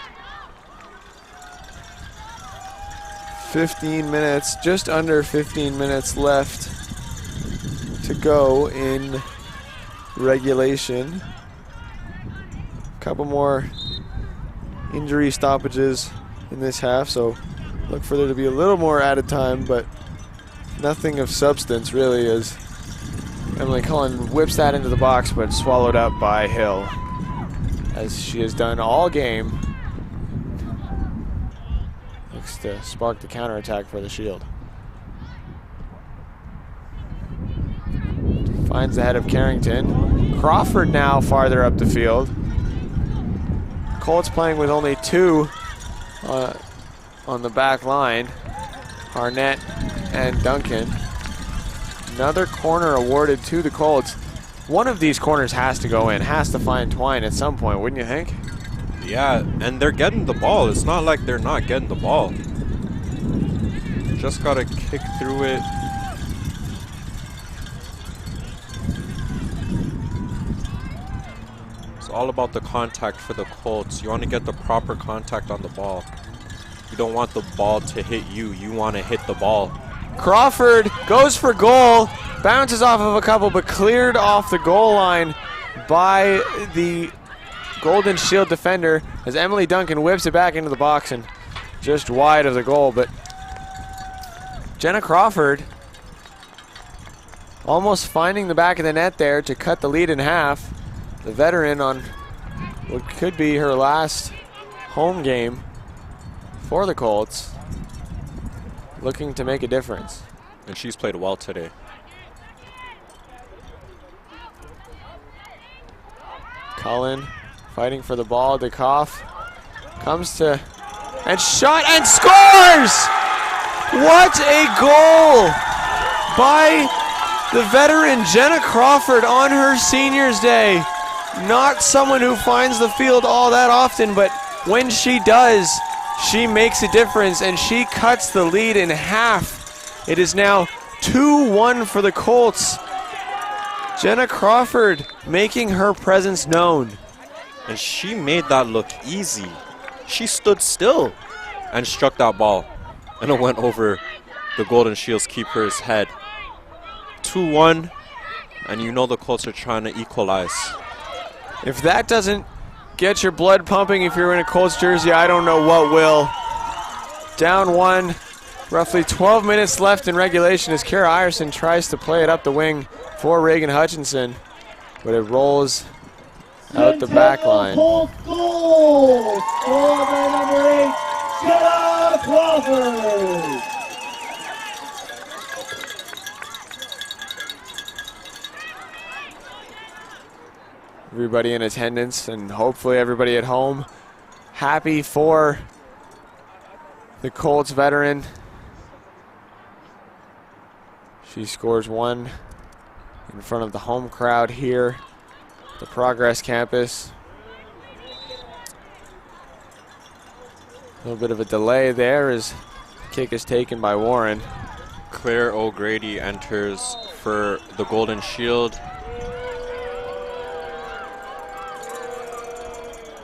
15 minutes, just under 15 minutes left to go in regulation. A couple more injury stoppages in this half, so look for there to be a little more added time, but nothing of substance really, as Emily Cullen whips that into the box, but swallowed up by Hill, as she has done all game. Looks to spark the counterattack for the Shield. Finds the head of Carrington. Crawford now farther up the field. Colts playing with only 2 on the back line. Arnett and Duncan. Another corner awarded to the Colts. One of these corners has to go in, has to find Twine at some point, wouldn't you think? Yeah, and they're getting the ball. It's not like they're not getting the ball. Just gotta kick through it. It's all about the contact for the Colts. You want to get the proper contact on the ball. You don't want the ball to hit you. You want to hit the ball. Crawford goes for goal, bounces off of a couple, but cleared off the goal line by the Golden Shield defender as Emily Duncan whips it back into the box and just wide of the goal. But Jenna Crawford almost finding the back of the net there to cut the lead in half. The veteran on what could be her last home game for the Colts, looking to make a difference. And she's played well today. Cullen fighting for the ball. DeKoff comes to and shot and scores! What a goal by the veteran Jenna Crawford on her seniors day. Not someone who finds the field all that often, but when she does, she makes a difference, and she cuts the lead in half. It is now 2-1 for the Colts. Jenna Crawford making her presence known. And she made that look easy. She stood still and struck that ball. And it went over the Golden Shield's keeper's head. 2-1, and you know the Colts are trying to equalize. If that doesn't get your blood pumping if you're in a Colts jersey, I don't know what will. Down 1, roughly 12 minutes left in regulation as Kara Ireson tries to play it up the wing for Reagan Hutchinson, but it rolls out the back line. Colts goal! Scored by number 8, Jenna Crawford! Everybody in attendance and hopefully everybody at home happy for the Colts veteran. She scores 1 in front of the home crowd here at the Progress campus. A little bit of a delay there as the kick is taken by Warren. Claire O'Grady enters for the Golden Shield.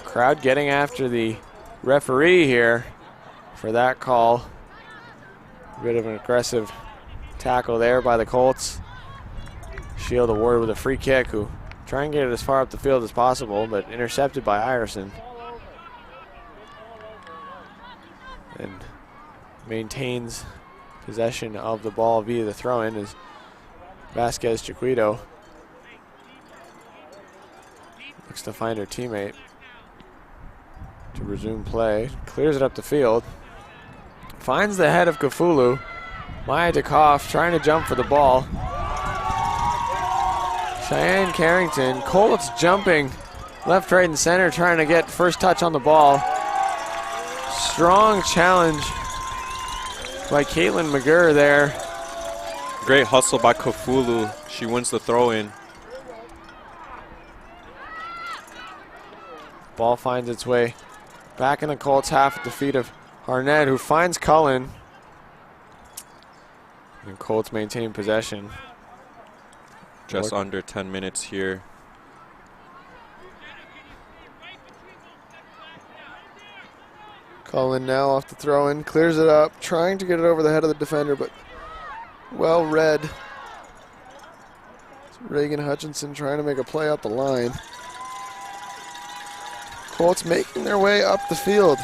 Crowd getting after the referee here for that call. A bit of an aggressive tackle there by the Colts. Shield awarded with a free kick, who try and get it as far up the field as possible, but intercepted by Ireson. And maintains possession of the ball via the throw-in as Vasquez Chiquito looks to find her teammate to resume play. Clears it up the field. Finds the head of Kafulu. Maya DeKoff trying to jump for the ball. Cheyenne Carrington. Colts jumping left, right, and center, trying to get first touch on the ball. Strong challenge by Caitlin McGurr there. Great hustle by Kafulu. She wins the throw-in. Ball finds its way back in the Colts half at the feet of Harnett, who finds Cullen. And Colts maintain possession. Just under 10 minutes here. Cullen now off the throw-in, clears it up, trying to get it over the head of the defender, but well read. It's Reagan Hutchinson trying to make a play up the line. Colts making their way up the field,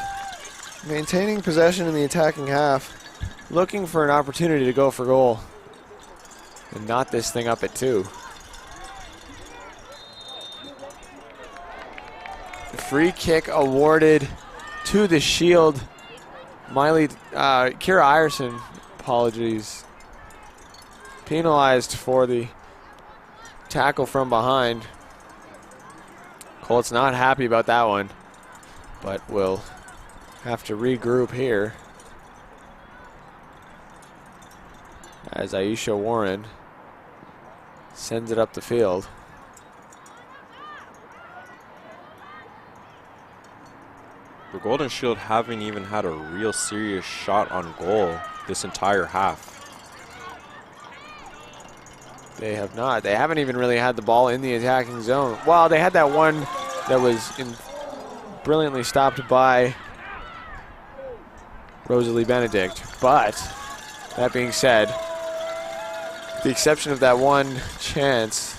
maintaining possession in the attacking half, looking for an opportunity to go for goal and knot this thing up at 2. Free kick awarded to the Shield. Kira Ireson, apologies, penalized for the tackle from behind. Colts not happy about that one, but will have to regroup here as Aisha Warren sends it up the field. The Golden Shield haven't even had a real serious shot on goal this entire half. They have not. They haven't even really had the ball in the attacking zone. Well, they had that one that was brilliantly stopped by Rosalie Benedict. But that being said, with the exception of that one chance,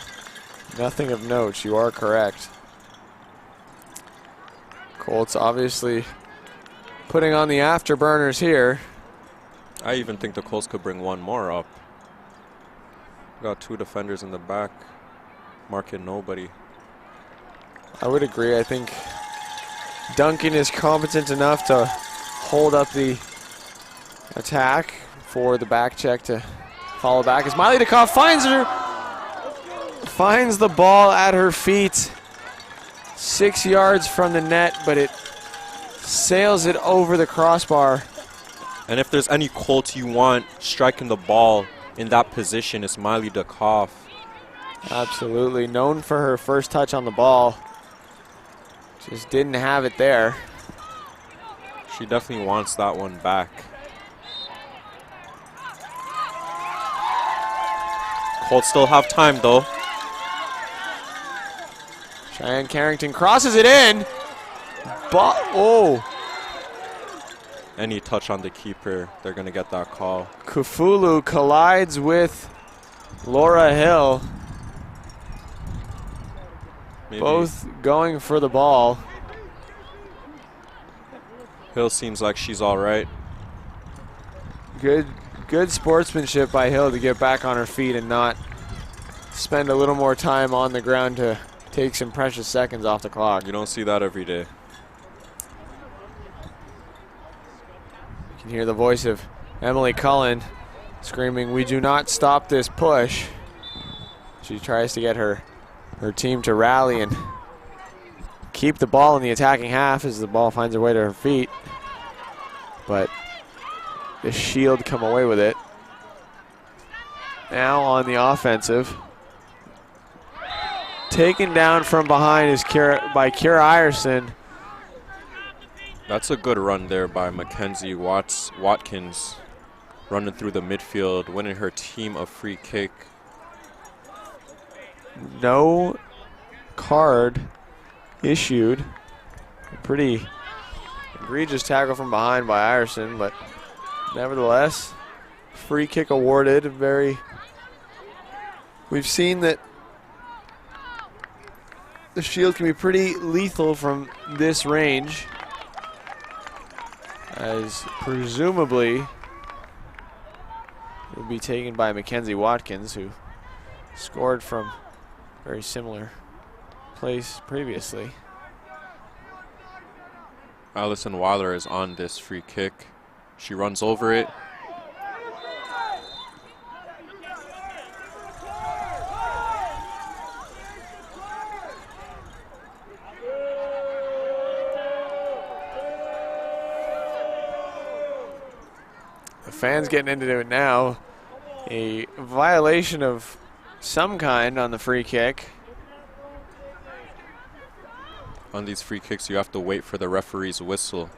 nothing of note. You are correct. Colts obviously putting on the afterburners here. I even think the Colts could bring one more up. Got 2 defenders in the back, marking nobody. I would agree. I think Duncan is competent enough to hold up the attack for the back check to follow back as Miley DeKoff finds the ball at her feet. 6 yards from the net, but it sails it over the crossbar. And if there's any Colt you want striking the ball in that position, it's Miley DeKoff. Absolutely. Known for her first touch on the ball. Just didn't have it there. She definitely wants that one back. Colts still have time though. Cheyenne Carrington crosses it in. But, oh. Any touch on the keeper, they're going to get that call. Kufulu collides with Laura Hill. Maybe. Both going for the ball. Hill seems like she's all right. Good sportsmanship by Hill to get back on her feet and not spend a little more time on the ground to take some precious seconds off the clock. You don't see that every day. You can hear the voice of Emily Cullen screaming, "We do not stop this push." She tries to get her team to rally and keep the ball in the attacking half as the ball finds her way to her feet. But the Shield come away with it. Now on the offensive. Taken down from behind is by Kira Ireson. That's a good run there by Mackenzie Watkins, running through the midfield, winning her team a free kick. No card issued. A pretty egregious tackle from behind by Ireson, but nevertheless, free kick awarded. We've seen that the Shield can be pretty lethal from this range, as presumably it will be taken by Mackenzie Watkins, who scored from a very similar place previously. Allison Weiler is on this free kick. She runs over it. fans getting into it now. A violation of some kind on the free kick. On these free kicks, you have to wait for the referee's whistle.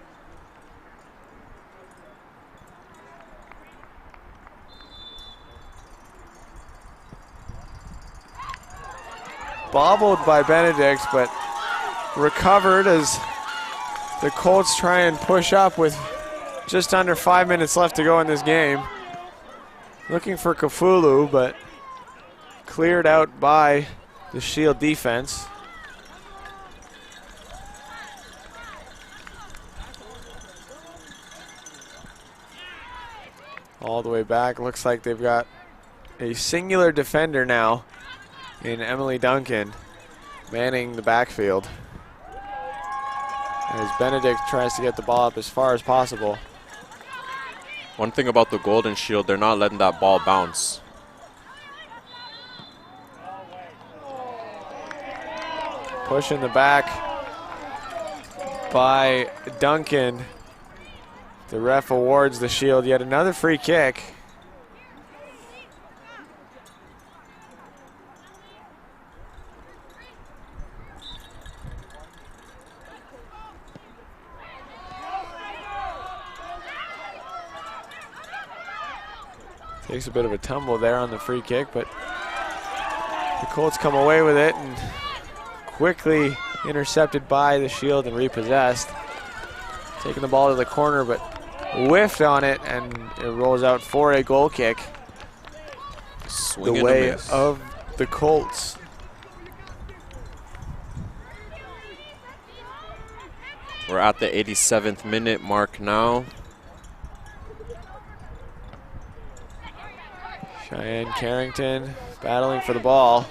Bobbled by Benedict, but recovered as the Colts try and push up with just under 5 minutes left to go in this game. Looking for Kafulu, but cleared out by the Shield defense. All the way back, looks like they've got a singular defender now in Emily Duncan manning the backfield as Benedict tries to get the ball up as far as possible. One thing about the Golden Shield, they're not letting that ball bounce. Push in the back by Duncan. The ref awards the Shield yet another free kick. Takes a bit of a tumble there on the free kick, but the Colts come away with it and quickly intercepted by the Shield and repossessed. Taking the ball to the corner, but whiffed on it, and it rolls out for a goal kick. Swing the way of the Colts. We're at the 87th minute mark now. Cheyenne Carrington battling for the ball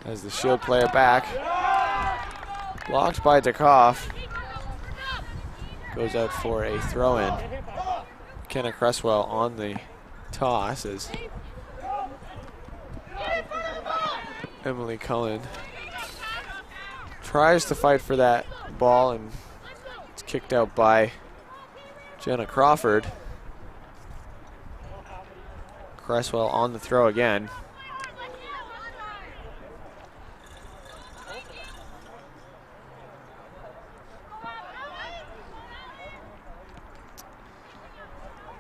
as the Shield play it back. Blocked by Dukoff. Goes out for a throw-in. Kenna Cresswell on the toss as Emily Cullen tries to fight for that ball, and it's kicked out by Jenna Crawford. Cresswell on the throw again.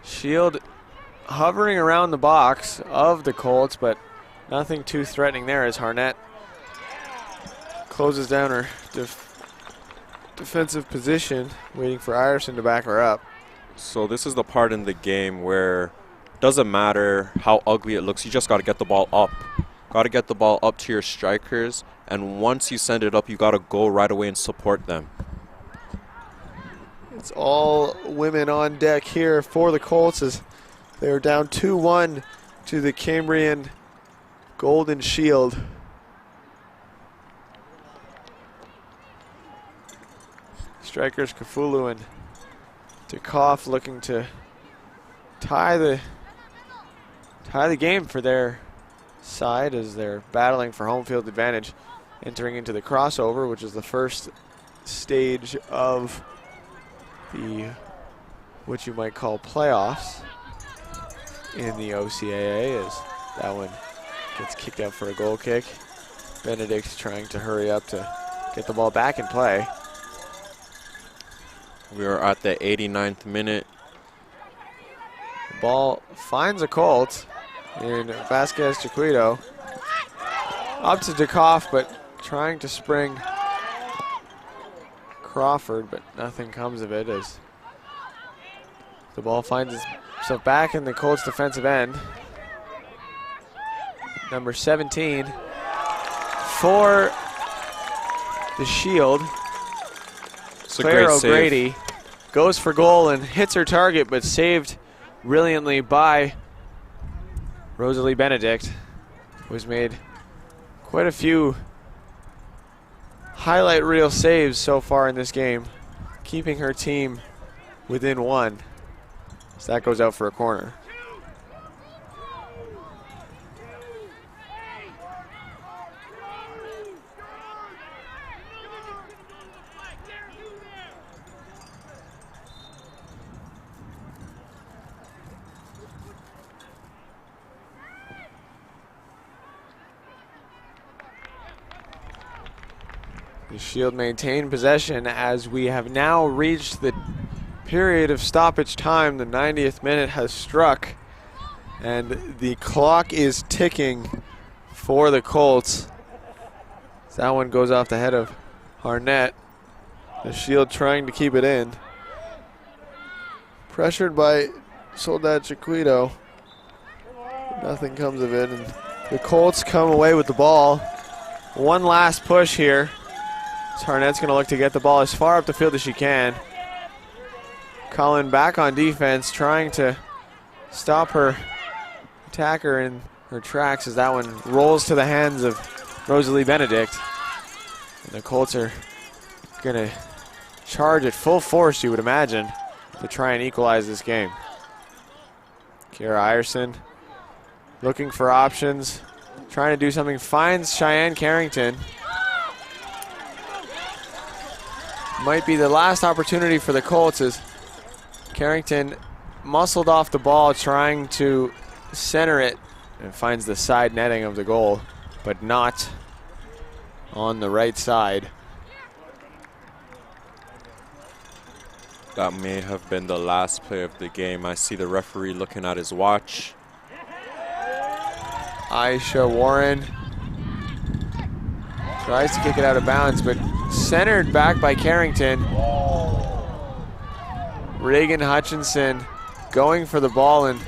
Shield hovering around the box of the Colts, but nothing too threatening there as Harnett closes down her defensive position, waiting for Iverson to back her up. So this is the part in the game where it doesn't matter how ugly it looks, you just got to get the ball up. Got to get the ball up to your strikers, and once you send it up, you got to go right away and support them. It's all women on deck here for the Colts as they're down 2-1 to the Cambrian Golden Shield. Strikers Kafulu and Dukoff looking to tie the game for their side as they're battling for home field advantage, entering into the crossover, which is the first stage of the what you might call playoffs in the OCAA, as that one gets kicked out for a goal kick. Benedict's trying to hurry up to get the ball back in play. We are at the 89th minute. The ball finds a Colt in Vasquez Chiquito. Up to Dukoff, but trying to spring Crawford, but nothing comes of it as the ball finds itself back in the Colts defensive end. Number 17 for the Shield. Claire O'Grady goes for goal and hits her target, but saved brilliantly by Rosalie Benedict, who's made quite a few highlight reel saves so far in this game, keeping her team within one. So that goes out for a corner. The Shield maintain possession as we have now reached the period of stoppage time. The 90th minute has struck, and the clock is ticking for the Colts. That one goes off the head of Arnett. The Shield trying to keep it in. Pressured by Soledad Chiquito. Nothing comes of it, and the Colts come away with the ball. One last push here. Arnett's going to look to get the ball as far up the field as she can. Cullen back on defense, trying to stop her attacker in her tracks as that one rolls to the hands of Rosalie Benedict. And the Colts are going to charge at full force, you would imagine, to try and equalize this game. Kiera Ierson looking for options, trying to do something, finds Cheyenne Carrington. Might be the last opportunity for the Colts as Carrington muscled off the ball trying to center it and finds the side netting of the goal, but not on the right side. That may have been the last play of the game. I see the referee looking at his watch. Aisha Warren tries to kick it out of bounds, but centered back by Carrington. Reagan Hutchinson going for the ball and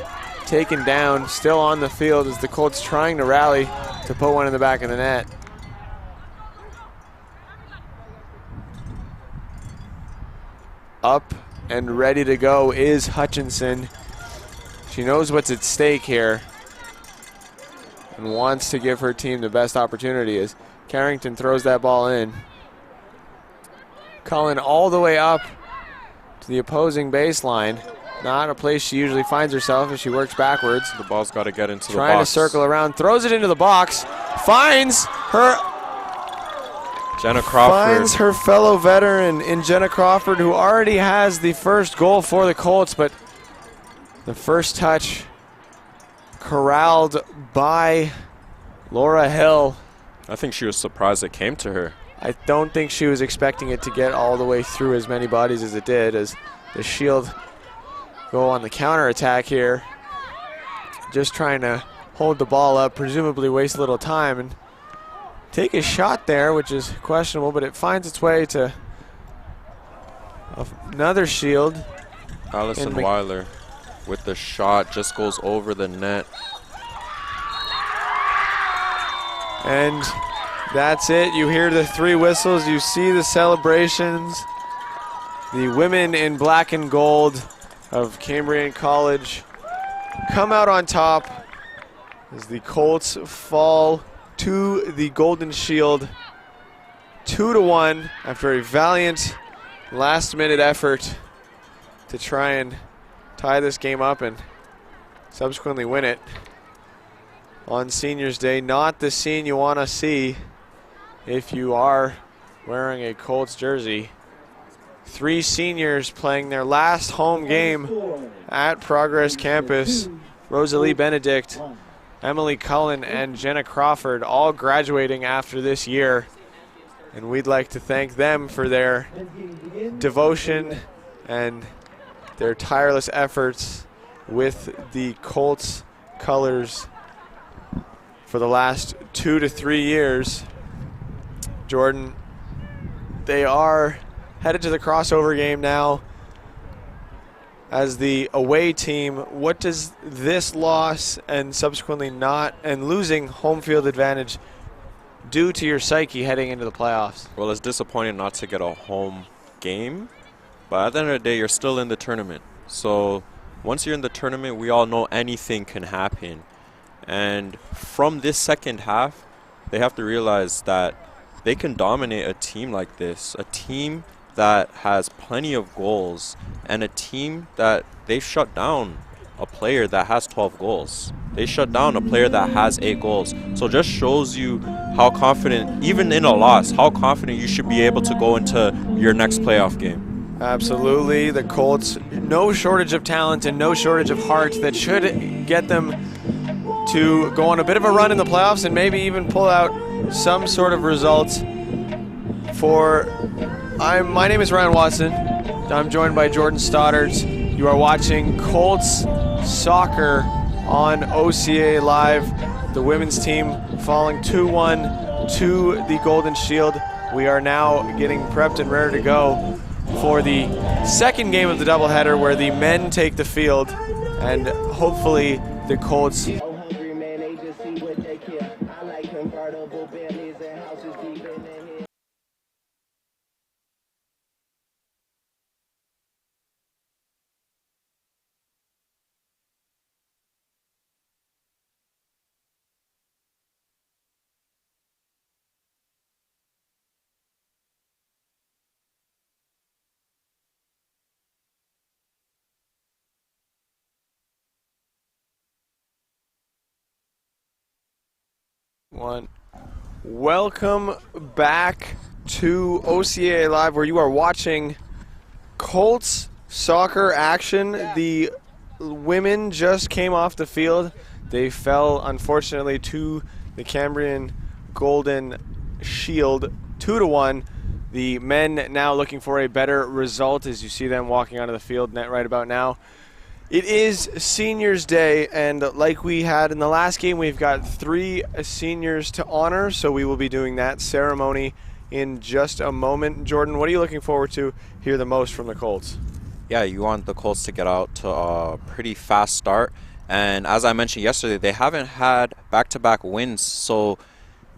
taken down, still on the field as the Colts trying to rally to put one in the back of the net. Up and ready to go is Hutchinson. She knows what's at stake here and wants to give her team the best opportunity as Carrington throws that ball in. Cullen all the way up to the opposing baseline. Not a place she usually finds herself as she works backwards. The ball's got to get into the box. Trying to circle around, throws it into the box, finds her Jenna Crawford. Finds her fellow veteran in Jenna Crawford, who already has the first goal for the Colts, but the first touch corralled by Laura Hill. I think she was surprised it came to her. I don't think she was expecting it to get all the way through as many bodies as it did, as the Shield go on the counterattack here. Just trying to hold the ball up, presumably waste a little time, and take a shot there, which is questionable, but it finds its way to another Shield. Allison Weiler with the shot, just goes over the net. And that's it. You hear the three whistles. You see the celebrations. The women in black and gold of Cambrian College come out on top as the Colts fall to the Golden Shield 2-1 after a valiant last-minute effort to try and tie this game up and subsequently win it on Seniors Day. Not the scene you want to see if you are wearing a Colts jersey. Three seniors playing their last home game at Progress Campus. Rosalie Benedict, Emily Cullen, and Jenna Crawford all graduating after this year. And we'd like to thank them for their devotion and their tireless efforts with the Colts colors for the last 2 to 3 years. Jordan, they are headed to the crossover game now as the away team. What does this loss and subsequently losing home field advantage do to your psyche heading into the playoffs? Well, it's disappointing not to get a home game, but at the end of the day, you're still in the tournament. So once you're in the tournament, we all know anything can happen. And from this second half, they have to realize that they can dominate a team like this, a team that has plenty of goals, and a team that they shut down a player that has 12 goals. They shut down a player that has 8 goals. So just shows you how confident, even in a loss, how confident you should be able to go into your next playoff game. Absolutely. The Colts, no shortage of talent and no shortage of heart that should get them to go on a bit of a run in the playoffs and maybe even pull out some sort of results My name is Ryan Watson. I'm joined by Jordan Stoddard. You are watching Colts soccer on OCA Live. The women's team falling 2-1 to the Golden Shield. We are now getting prepped and ready to go for the second game of the doubleheader, where the men take the field, and hopefully the Colts. Oh, hungry man, they just see what they care. I like convertible Bentleys and houses deep in the hill. Welcome back to OCA Live, where you are watching Colts soccer action. The women just came off the field. They fell, unfortunately, to the Cambrian Golden Shield 2-1. The men now looking for a better result, as you see them walking onto the field right about now. It is Seniors Day, and like we had in the last game, we've got 3 seniors to honor, so we will be doing that ceremony in just a moment. Jordan, what are you looking forward to hear the most from the Colts? Yeah, you want the Colts to get out to a pretty fast start. And as I mentioned yesterday, they haven't had back-to-back wins. So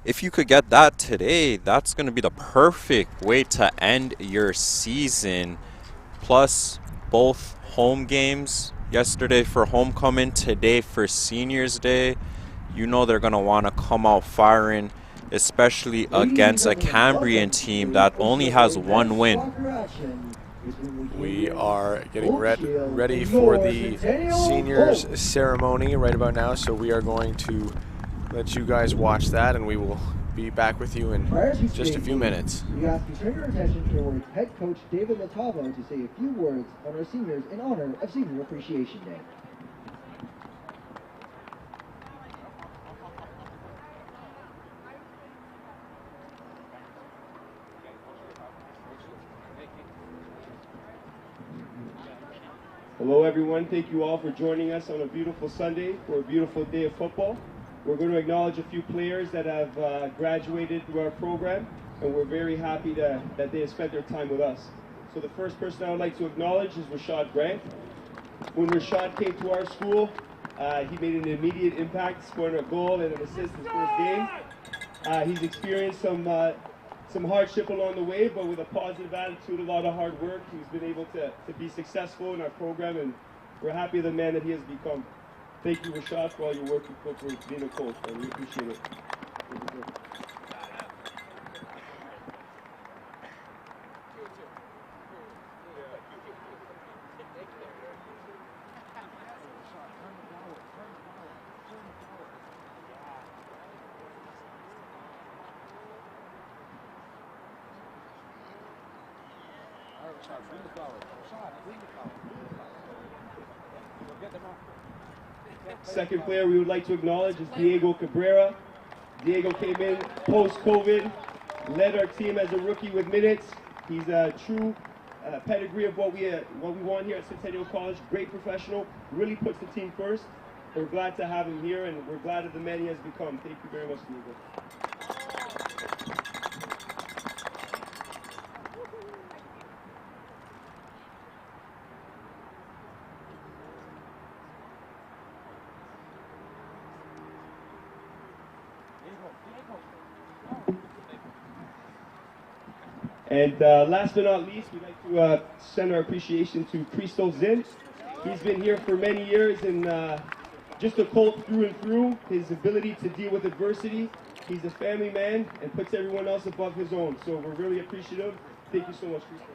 if you could get that today, that's going to be the perfect way to end your season. Plus, both home games, yesterday for homecoming, today for Seniors Day. You know they're going to want to come out firing, especially against a Cambrian team that only has 1 win. We are getting ready for the seniors ceremony right about now, so we are going to let you guys watch that, and we will be back with you in just a few minutes. We ask you turn your attention towards head coach David Latavo to say a few words on our seniors in honor of Senior Appreciation Day. Hello everyone, thank you all for joining us on a beautiful Sunday for a beautiful day of football. We're going to acknowledge a few players that have graduated through our program, and we're very happy that they have spent their time with us. So the first person I would like to acknowledge is Rashad Grant. When Rashad came to our school, he made an immediate impact, scoring a goal and an assist his first game. He's experienced some hardship along the way, but with a positive attitude, a lot of hard work, he's been able to be successful in our program, and we're happy of the man that he has become. Thank you, Rashad, for all your work for being a coach, and we appreciate it. Second player we would like to acknowledge is Diego Cabrera. Diego came in post-COVID, led our team as a rookie with minutes. He's a true pedigree of what we want here at Centennial College. Great professional, really puts the team first. We're glad to have him here, and we're glad of the man he has become. Thank you very much, Diego. And last but not least, we'd like to send our appreciation to Christo Zinn. He's been here for many years and just a Colt through and through. His ability to deal with adversity. He's a family man and puts everyone else above his own. So we're really appreciative. Thank you so much, Christo.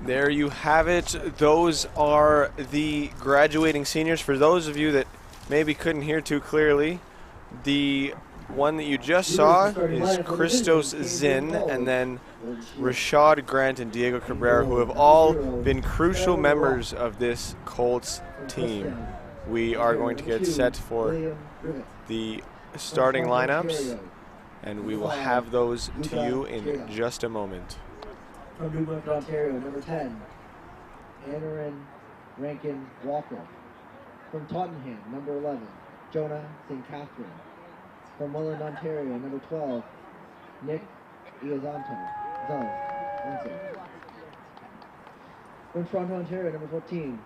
There you have it. Those are the graduating seniors. For those of you that maybe couldn't hear too clearly, the one that you just saw is Christos Zinn, and then Rashad Grant and Diego Cabrera, who have all been crucial members of this Colts team. We are going to get set for the starting lineups, and we will have those to you in just a moment. From Newfoundland, Ontario, number 10, Aaron Rankin Walker. From Tottenham, number 11, Jonah St. Catherine. From Welland, Ontario, number 12, Nick Iazanto. From Toronto, Ontario, number 14,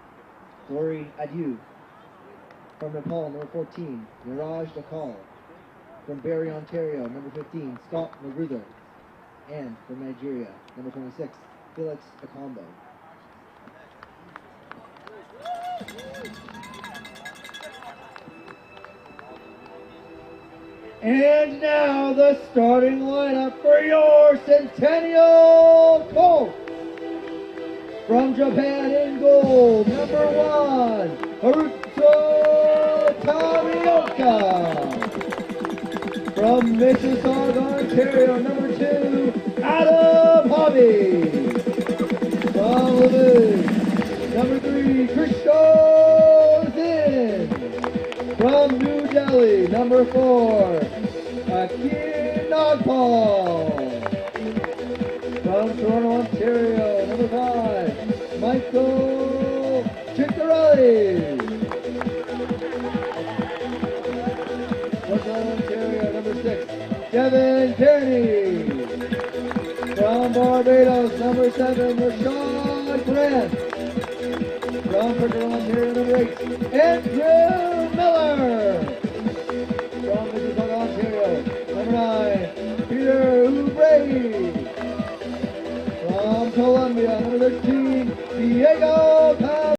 Glory Adieu. From Nepal, number 14, Niraj Dakal. From Barrie, Ontario, number 15, Scott Magruder. And from Nigeria, number 26, Felix Akombo. And now the starting lineup for your Centennial Colts. From Japan in goal, number 1, Haruto Tamioka. From Mississauga, Ontario, number 2, Adam Hobby. From Lviv, number 3, Christo Zinn. From New Delhi, number 4, Akin Nagpal. From Toronto, Ontario, number 5, Michael Ciccarelli. From Ontario, number 6, Devin Kearney. From Barbados, number 7, Rashad Grant. From Brooklyn, Ontario, number 8, Andrew Miller.